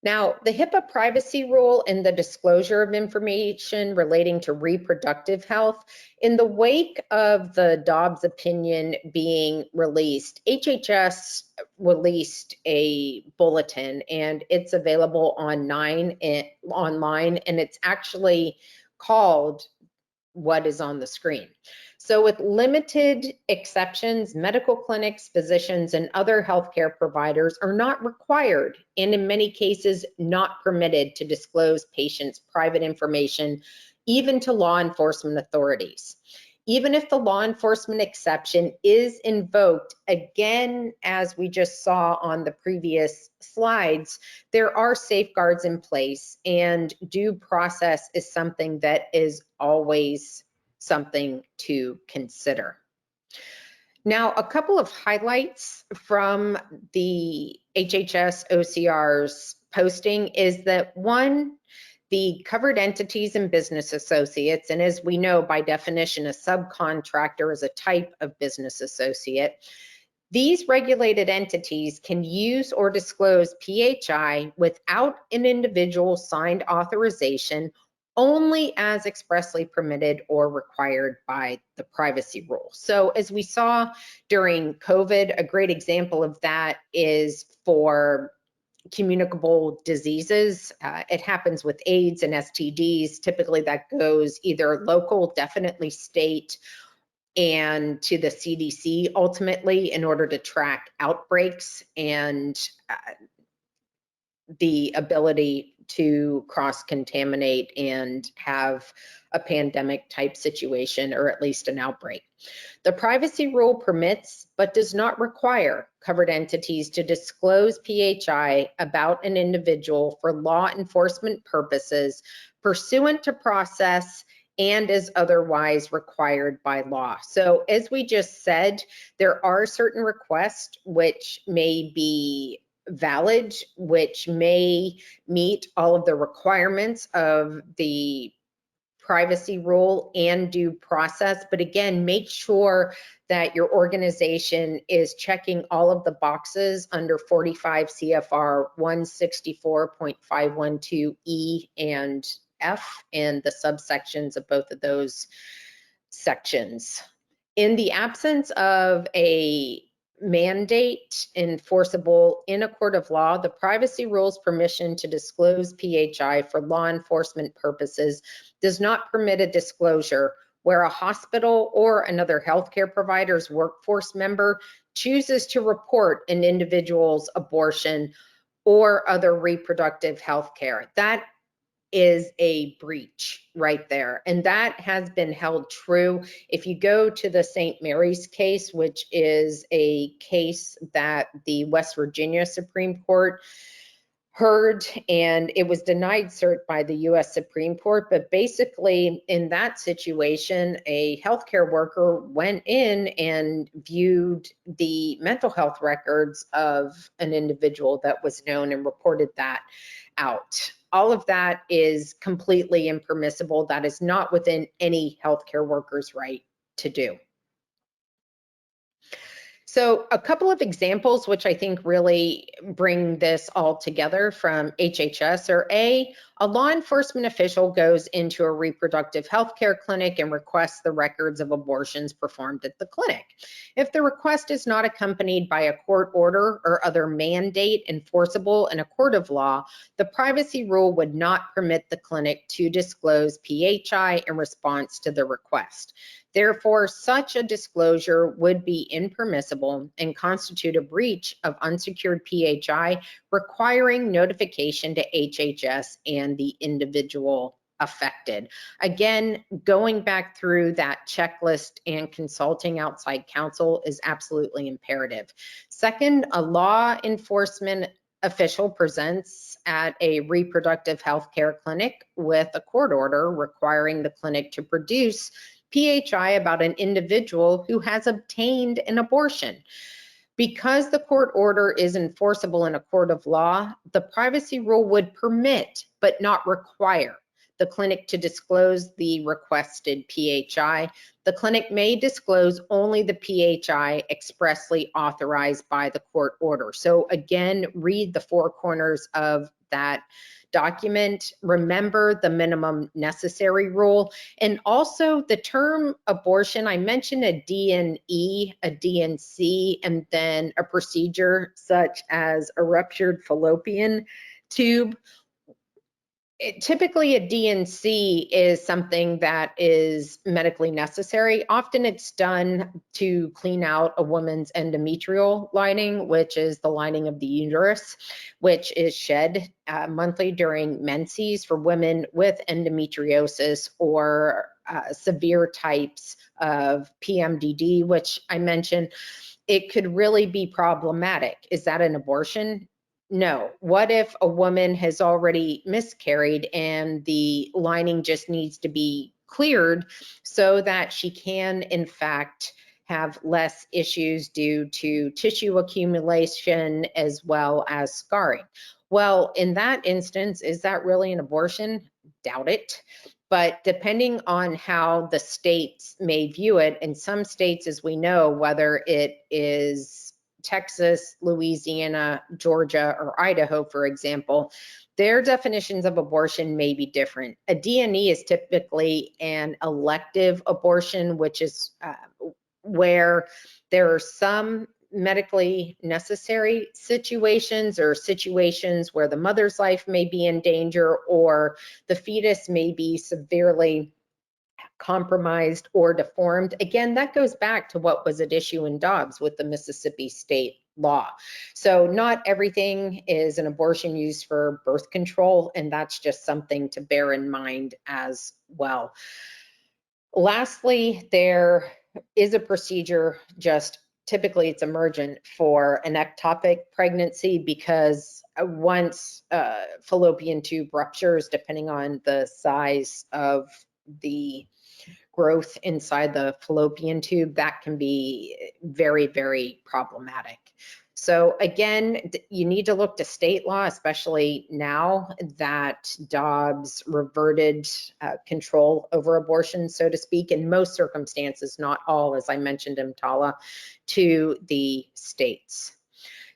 Now, the HIPAA privacy rule and the disclosure of information relating to reproductive health, in the wake of the Dobbs opinion being released, HHS released a bulletin, and it's available online, and it's actually called what is on the screen. So with limited exceptions, medical clinics, physicians, and other healthcare providers are not required, and in many cases not permitted, to disclose patients' private information, even to law enforcement authorities. Even if the law enforcement exception is invoked, again, as we just saw on the previous slides, there are safeguards in place, and due process is something that is always something to consider. Now, a couple of highlights from the HHS OCR's posting is that, one, the covered entities and business associates, and as we know by definition, a subcontractor is a type of business associate. These regulated entities can use or disclose PHI without an individual signed authorization, only as expressly permitted or required by the privacy rule. So as we saw during COVID, a great example of that is for communicable diseases. It happens with AIDS and STDs. Typically that goes either local, definitely state, and to the CDC ultimately, in order to track outbreaks and the ability to cross-contaminate and have a pandemic type situation, or at least an outbreak. The privacy rule permits, but does not require, covered entities to disclose PHI about an individual for law enforcement purposes pursuant to process and as otherwise required by law. So as we just said, there are certain requests which may be valid, which may meet all of the requirements of the privacy rule and due process. But again, make sure that your organization is checking all of the boxes under 45 CFR 164.512 E and F, and the subsections of both of those sections. In the absence of a mandate enforceable in a court of law, the privacy rule's permission to disclose PHI for law enforcement purposes does not permit a disclosure where a hospital or another healthcare provider's workforce member chooses to report an individual's abortion or other reproductive health care. That is a breach right there. And that has been held true. If you go to the St. Mary's case, which is a case that the West Virginia Supreme Court heard, and it was denied cert by the US Supreme Court. But basically, in that situation, a healthcare worker went in and viewed the mental health records of an individual that was known and reported that out. All of that is completely impermissible. That is not within any healthcare worker's right to do. So a couple of examples which I think really bring this all together from HHS are a law enforcement official goes into a reproductive health care clinic and requests the records of abortions performed at the clinic. If the request is not accompanied by a court order or other mandate enforceable in a court of law, the privacy rule would not permit the clinic to disclose PHI in response to the request. Therefore, such a disclosure would be impermissible and constitute a breach of unsecured PHI, requiring notification to HHS and the individual affected. Again, going back through that checklist and consulting outside counsel is absolutely imperative. Second, a law enforcement official presents at a reproductive health care clinic with a court order requiring the clinic to produce PHI about an individual who has obtained an abortion. Because the court order is enforceable in a court of law, the privacy rule would permit, but not require, the clinic to disclose the requested PHI. The clinic may disclose only the PHI expressly authorized by the court order. So again, read the four corners of that document. Remember the minimum necessary rule. And also the term abortion, I mentioned a D&E, a D&C, and then a procedure such as a ruptured fallopian tube. Typically a D&C is something that is medically necessary. Often it's done to clean out a woman's endometrial lining, which is the lining of the uterus, which is shed monthly during menses for women with endometriosis or severe types of PMDD, which I mentioned. It could really be problematic. Is that an abortion? No. What if a woman has already miscarried and the lining just needs to be cleared so that she can, in fact, have less issues due to tissue accumulation as well as scarring? Well, in that instance, is that really an abortion? Doubt it. But depending on how the states may view it, in some states, as we know, whether it is Texas, Louisiana, Georgia, or Idaho, for example, their definitions of abortion may be different. A D&E is typically an elective abortion, which is where there are some medically necessary situations or situations where the mother's life may be in danger or the fetus may be severely compromised or deformed. Again, that goes back to what was at issue in Dobbs with the Mississippi state law. So not everything is an abortion used for birth control, and that's just something to bear in mind as well. Lastly, there is a procedure, just typically it's emergent for an ectopic pregnancy because once fallopian tube ruptures, depending on the size of the growth inside the fallopian tube, that can be very, very problematic. So again, you need to look to state law, especially now that Dobbs reverted control over abortion, so to speak, in most circumstances, not all, as I mentioned, EMTALA, to the states.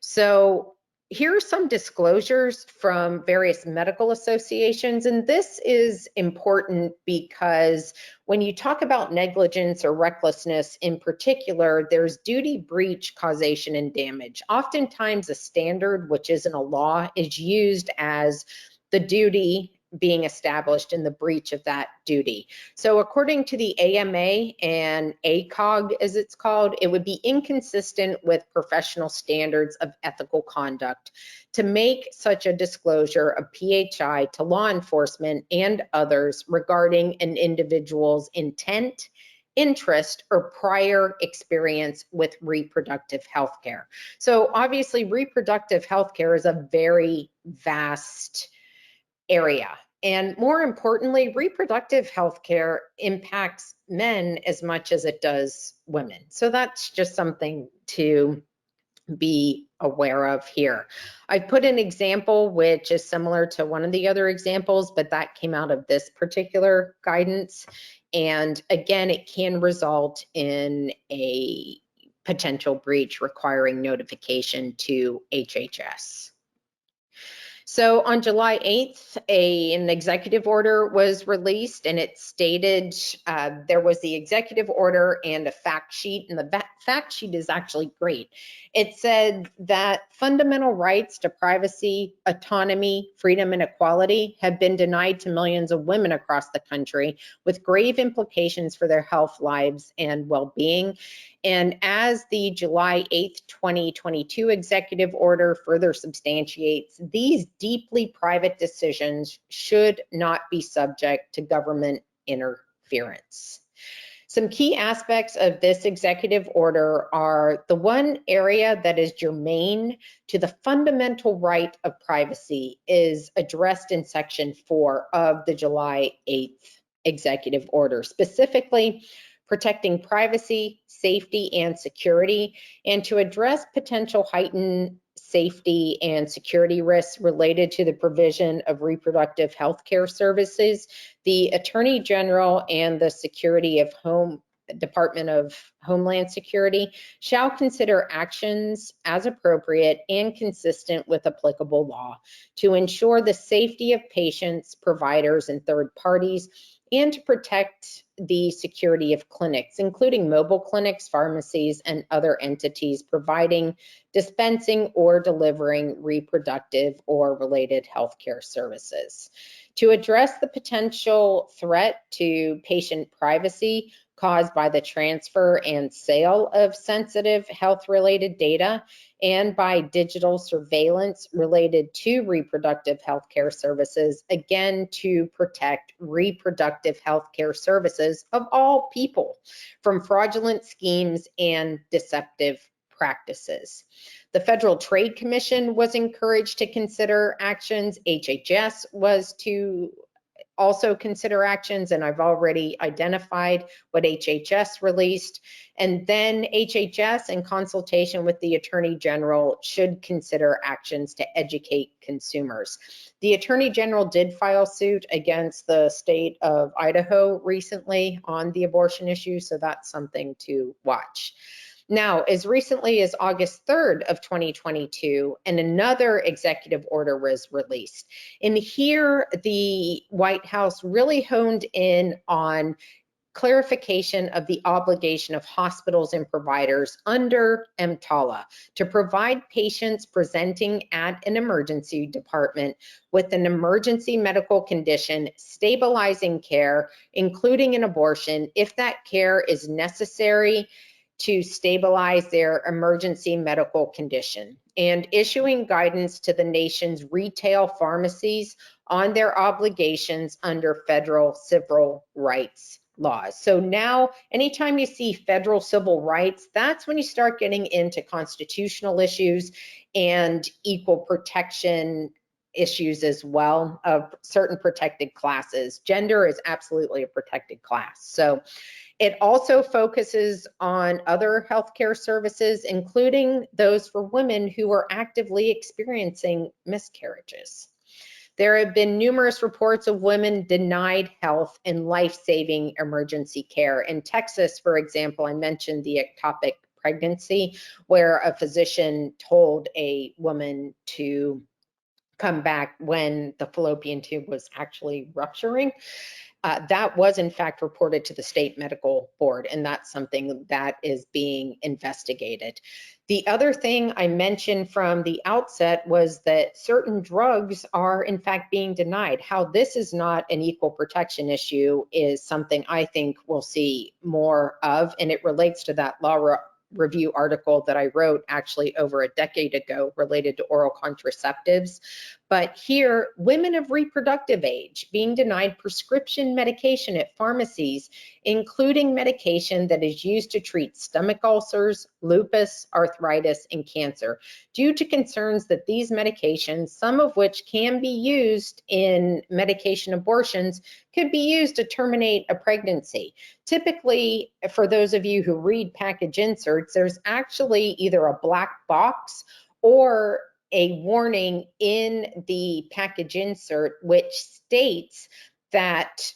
So here are some disclosures from various medical associations, and this is important because when you talk about negligence or recklessness in particular, there's duty, breach, causation, and damage. Oftentimes a standard, which isn't a law, is used as the duty being established in the breach of that duty. So according to the AMA and ACOG, as it's called, it would be inconsistent with professional standards of ethical conduct to make such a disclosure of PHI to law enforcement and others regarding an individual's intent, interest, or prior experience with reproductive health care. So obviously reproductive health care is a very vast area. And more importantly, reproductive health care impacts men as much as it does women. So that's just something to be aware of here. I put an example which is similar to one of the other examples, but that came out of this particular guidance. And again, it can result in a potential breach requiring notification to HHS. So on July 8th, an executive order was released, and it stated there was the executive order and a fact sheet, and the fact sheet is actually great. It said that fundamental rights to privacy, autonomy, freedom, and equality have been denied to millions of women across the country, with grave implications for their health, lives, and well-being. And as the July 8th, 2022 executive order further substantiates, these deeply private decisions should not be subject to government interference. Some key aspects of this executive order are the one area that is germane to the fundamental right of privacy is addressed in Section 4 of the July 8th executive order, specifically protecting privacy, safety, and security, and to address potential heightened safety and security risks related to the provision of reproductive health care services, the Attorney General and the Department of Homeland Security shall consider actions as appropriate and consistent with applicable law to ensure the safety of patients, providers, and third parties, and to protect the security of clinics, including mobile clinics, pharmacies, and other entities providing, dispensing, or delivering reproductive or related healthcare services. To address the potential threat to patient privacy caused by the transfer and sale of sensitive health-related data and by digital surveillance related to reproductive healthcare services, again, to protect reproductive healthcare services of all people from fraudulent schemes and deceptive practices. The Federal Trade Commission was encouraged to consider actions. HHS was to also consider actions, and I've already identified what HHS released. And then HHS, in consultation with the Attorney General, should consider actions to educate consumers. The Attorney General did file suit against the state of Idaho recently on the abortion issue, so that's something to watch. Now, as recently as August 3rd of 2022, another executive order was released. And here, the White House really honed in on clarification of the obligation of hospitals and providers under EMTALA to provide patients presenting at an emergency department with an emergency medical condition stabilizing care, including an abortion, if that care is necessary to stabilize their emergency medical condition, and issuing guidance to the nation's retail pharmacies on their obligations under federal civil rights laws. So now, anytime you see federal civil rights, that's when you start getting into constitutional issues and equal protection issues as well of certain protected classes. Gender is absolutely a protected class. So it also focuses on other healthcare services, including those for women who are actively experiencing miscarriages. There have been numerous reports of women denied health and life-saving emergency care. In Texas, for example, I mentioned the ectopic pregnancy, where a physician told a woman to come back when the fallopian tube was actually rupturing. That was in fact reported to the state medical board, and that's something that is being investigated. The other thing I mentioned from the outset was that certain drugs are in fact being denied. How this is not an equal protection issue is something I think we'll see more of, and it relates to that law review article that I wrote actually over a decade ago related to oral contraceptives. But here, women of reproductive age being denied prescription medication at pharmacies, including medication that is used to treat stomach ulcers, lupus, arthritis, and cancer, due to concerns that these medications, some of which can be used in medication abortions, could be used to terminate a pregnancy. Typically, for those of you who read package inserts, there's actually either a black box or a warning in the package insert which states that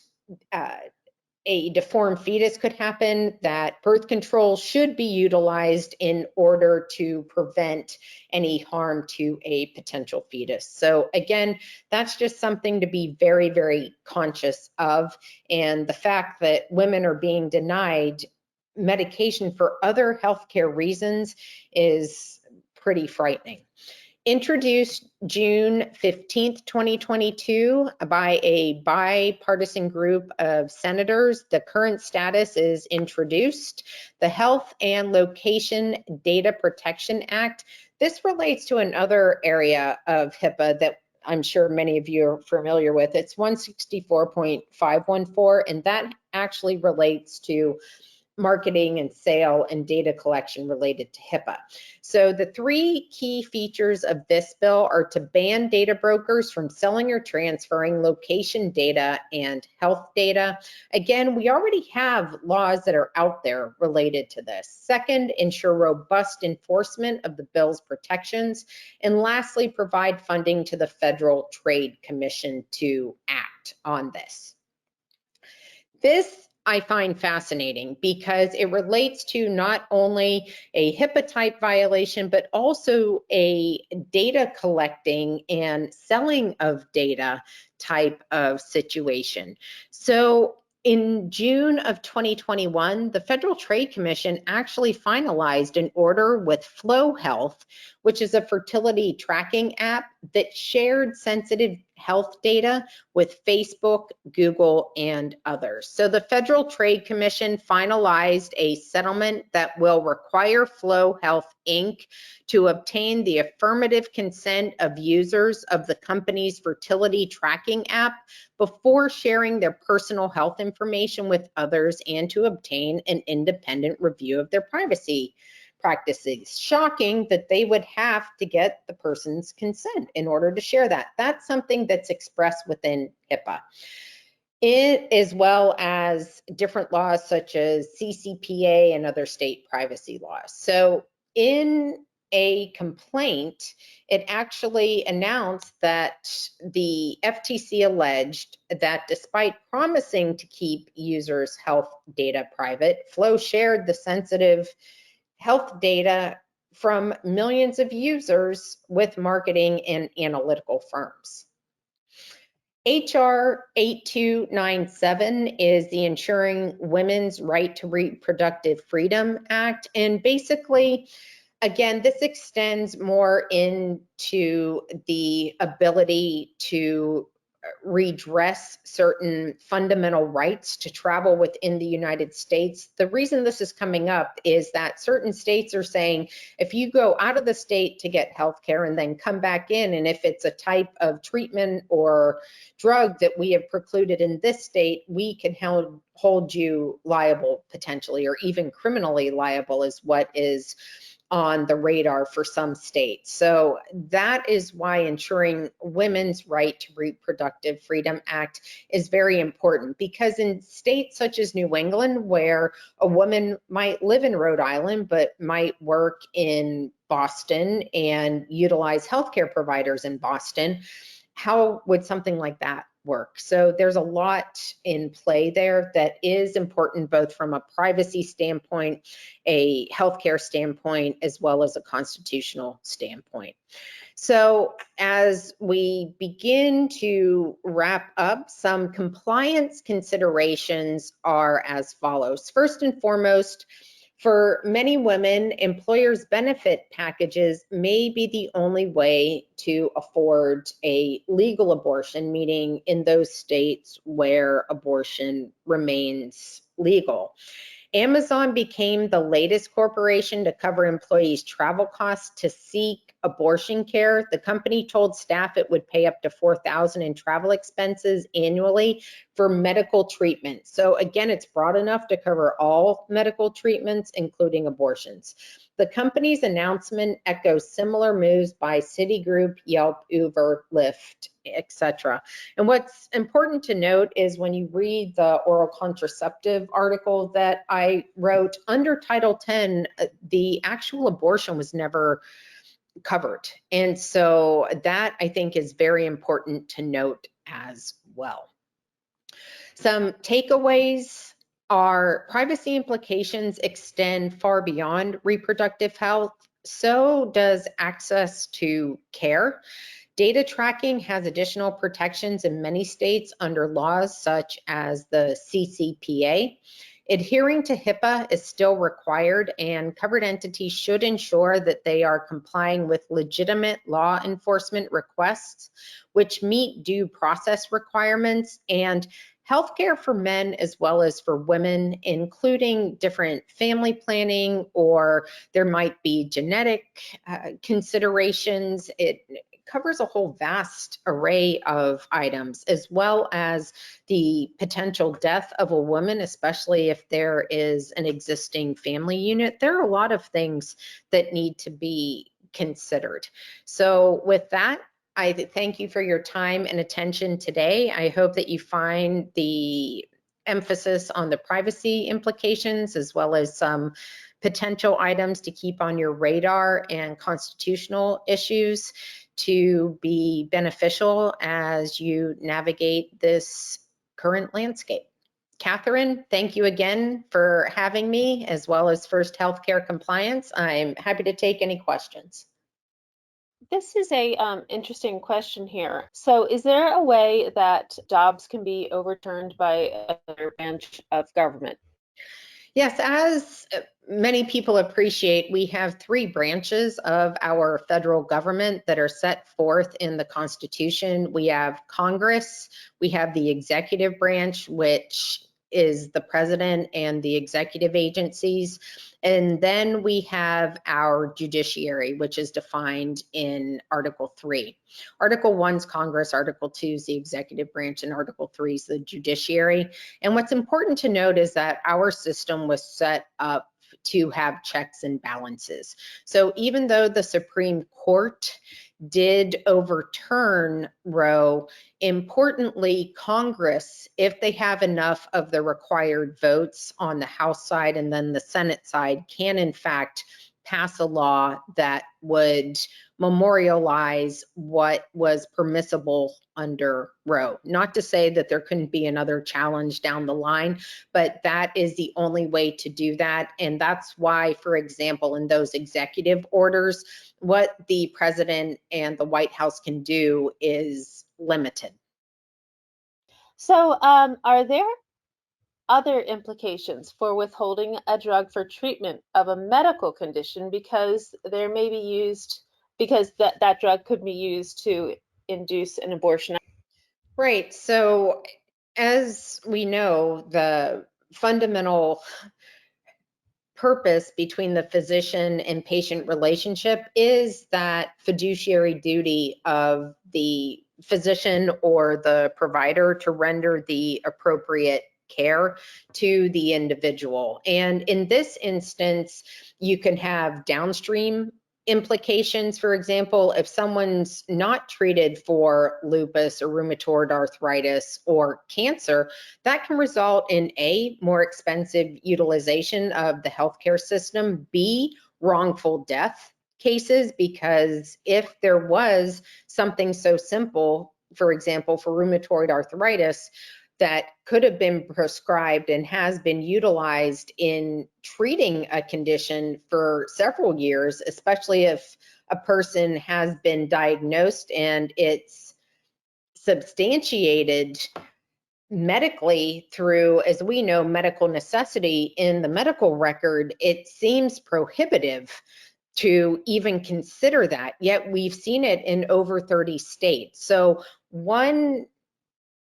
a deformed fetus could happen, that birth control should be utilized in order to prevent any harm to a potential fetus. So again, that's just something to be very, very conscious of. And the fact that women are being denied medication for other healthcare reasons is pretty frightening. Introduced June 15th, 2022 by a bipartisan group of senators. The current status is introduced. The Health and Location Data Protection Act. This relates to another area of HIPAA that I'm sure many of you are familiar with. It's 164.514, and that actually relates to marketing and sale and data collection related to HIPAA. So the three key features of this bill are to ban data brokers from selling or transferring location data and health data. Again, we already have laws that are out there related to this. Second, ensure robust enforcement of the bill's protections. And lastly, provide funding to the Federal Trade Commission to act on this. This I find fascinating because it relates to not only a HIPAA type violation, but also a data collecting and selling of data type of situation. So in June of 2021, the Federal Trade Commission actually finalized an order with Flow Health, which is a fertility tracking app that shared sensitive health data with Facebook, Google, and others. So the Federal Trade Commission finalized a settlement that will require Flow Health Inc. to obtain the affirmative consent of users of the company's fertility tracking app before sharing their personal health information with others and to obtain an independent review of their privacy practices. Shocking that they would have to get the person's consent in order to share that. That's something that's expressed within HIPAA. It, as well as different laws such as CCPA and other state privacy laws. So in a complaint, it actually announced that the FTC alleged that despite promising to keep users' health data private, Flow shared the sensitive health data from millions of users with marketing and analytical firms. HR 8297 is the Ensuring Women's Right to Reproductive Freedom Act. And basically, again, this extends more into the ability to redress certain fundamental rights to travel within the United States. The reason this is coming up is that certain states are saying, if you go out of the state to get health care and then come back in, and if it's a type of treatment or drug that we have precluded in this state, we can hold you liable potentially, or even criminally liable is what is on the radar for some states. So that is why Ensuring Women's Right to Reproductive Freedom Act is very important, because in states such as New England, where a woman might live in Rhode Island but might work in Boston and utilize healthcare providers in Boston, how would something like that work. So there's a lot in play there that is important, both from a privacy standpoint, a healthcare standpoint, as well as a constitutional standpoint. So as we begin to wrap up, some compliance considerations are as follows. First and foremost, for many women, employers' benefit packages may be the only way to afford a legal abortion, meaning in those states where abortion remains legal. Amazon became the latest corporation to cover employees' travel costs to seek abortion care. The company told staff it would pay up to $4,000 in travel expenses annually for medical treatment. So again, it's broad enough to cover all medical treatments, including abortions. The company's announcement echoes similar moves by Citigroup, Yelp, Uber, Lyft, etc. And what's important to note is when you read the oral contraceptive article that I wrote, under Title 10, the actual abortion was never covered. And so that, I think, is very important to note as well. Some takeaways are privacy implications extend far beyond reproductive health. So does access to care. Data tracking has additional protections in many states under laws such as the CCPA. Adhering to HIPAA is still required, and covered entities should ensure that they are complying with legitimate law enforcement requests, which meet due process requirements, and healthcare for men as well as for women, including different family planning, or there might be genetic considerations. It covers a whole vast array of items, as well as the potential death of a woman, especially if there is an existing family unit. There are a lot of things that need to be considered. So with that, I thank you for your time and attention today. I hope that you find the emphasis on the privacy implications, as well as some potential items to keep on your radar and constitutional issues to be beneficial as you navigate this current landscape. Catherine, thank you again for having me, as well as First Healthcare Compliance. I'm happy to take any questions. This is a interesting question here. So is there a way that Dobbs can be overturned by another branch of government? Yes, as many people appreciate, we have three branches of our federal government that are set forth in the Constitution. We have Congress, we have the executive branch, which is the president and the executive agencies. And then we have our judiciary, which is defined in Article 3. Article 1 is Congress, Article 2 is the executive branch, and Article 3 is the judiciary. And what's important to note is that our system was set up to have checks and balances. So even though the Supreme Court did overturn Roe, importantly, Congress, if they have enough of the required votes on the House side and then the Senate side, can in fact pass a law that would memorialize what was permissible under Roe. Not to say that there couldn't be another challenge down the line, but that is the only way to do that. And that's why, for example, in those executive orders, what the president and the White House can do is limited. So are there other implications for withholding a drug for treatment of a medical condition because there may be used, because that drug could be used to induce an abortion? Right. So as we know, the fundamental purpose between the physician and patient relationship is that fiduciary duty of the physician or the provider to render the appropriate care to the individual. And in this instance, you can have downstream implications. For example, if someone's not treated for lupus or rheumatoid arthritis or cancer, that can result in A, more expensive utilization of the healthcare system, B, wrongful death cases, because if there was something so simple, for example, for rheumatoid arthritis, that could have been prescribed and has been utilized in treating a condition for several years, especially if a person has been diagnosed and it's substantiated medically through, as we know, medical necessity in the medical record. It seems prohibitive to even consider that, yet we've seen it in over 30 states. So one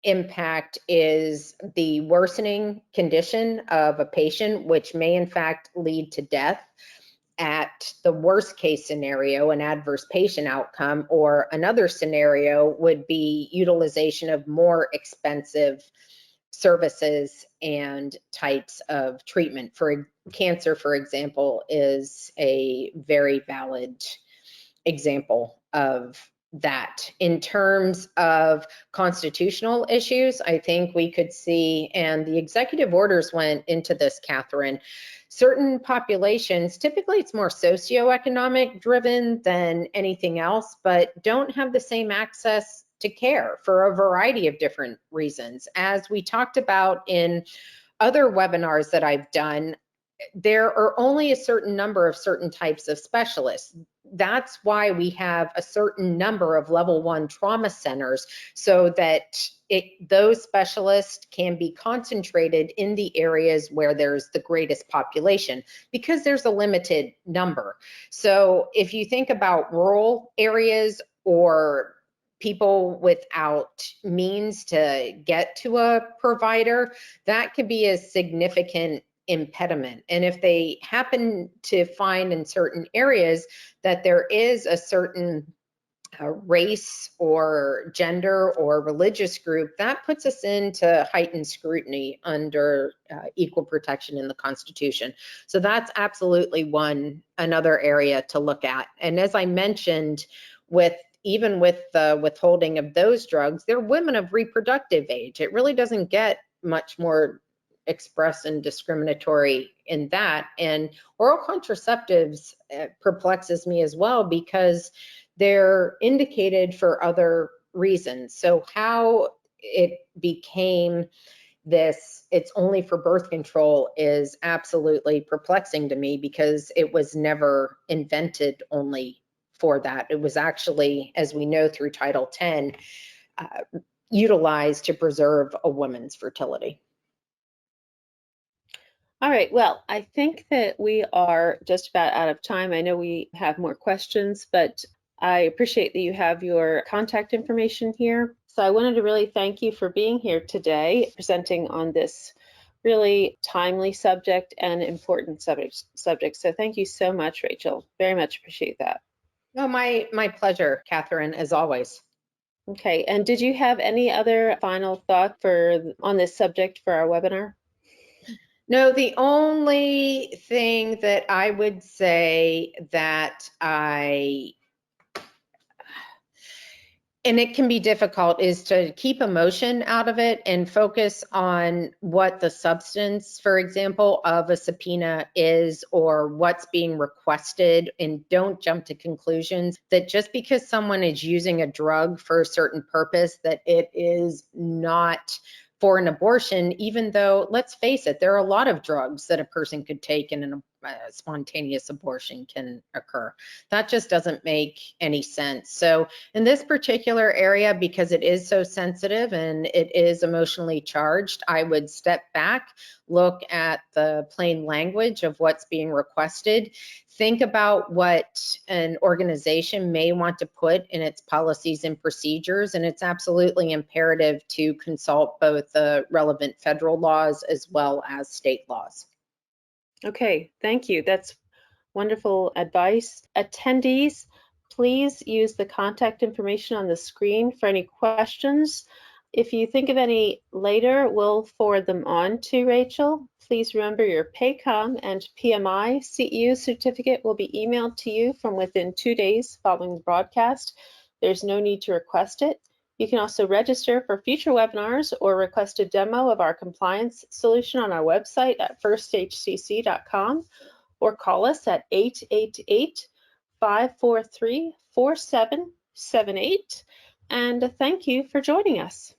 impact is the worsening condition of a patient, which may in fact lead to death at the worst case scenario, an adverse patient outcome, or another scenario would be utilization of more expensive services and types of treatment. For cancer, for example, is a very valid example of that. In terms of constitutional issues, I think we could see, and the executive orders went into this, Catherine, certain populations, typically it's more socioeconomic driven than anything else, but don't have the same access to care for a variety of different reasons. As we talked about in other webinars that I've done, there are only a certain number of certain types of specialists. That's why we have a certain number of level 1 trauma centers, so that those specialists can be concentrated in the areas where there's the greatest population, because there's a limited number. So if you think about rural areas or people without means to get to a provider, that could be a significant impediment. And if they happen to find in certain areas that there is a certain race or gender or religious group, that puts us into heightened scrutiny under equal protection in the Constitution. So that's absolutely another area to look at. And as I mentioned, even with the withholding of those drugs, they're women of reproductive age. It really doesn't get much more express and discriminatory in that. And oral contraceptives perplexes me as well, because they're indicated for other reasons. So how it became this, it's only for birth control, is absolutely perplexing to me, because it was never invented only for that. It was actually, as we know through Title 10, utilized to preserve a woman's fertility. All right, well, I think that we are just about out of time. I know we have more questions, but I appreciate that you have your contact information here. So I wanted to really thank you for being here today, presenting on this really timely subject and important subject. So thank you so much, Rachel. Very much appreciate that. No, my pleasure, Catherine, as always. Okay, and did you have any other final thought on this subject for our webinar? No, the only thing that I would say that and it can be difficult, is to keep emotion out of it and focus on what the substance, for example, of a subpoena is, or what's being requested, and don't jump to conclusions that just because someone is using a drug for a certain purpose, that it is not for an abortion, even though, let's face it, there are a lot of drugs that a person could take and a spontaneous abortion can occur. That just doesn't make any sense. So in this particular area, because it is so sensitive and it is emotionally charged, I would step back, look at the plain language of what's being requested, think about what an organization may want to put in its policies and procedures, and it's absolutely imperative to consult both the relevant federal laws as well as state laws. Okay, thank you. That's wonderful advice. Attendees, please use the contact information on the screen for any questions. If you think of any later, we'll forward them on to Rachel. Please remember your PACOM and PMI CEU certificate will be emailed to you from within 2 days following the broadcast. There's no need to request it. You can also register for future webinars or request a demo of our compliance solution on our website at firsthcc.com, or call us at 888-543-4778. and thank you for joining us.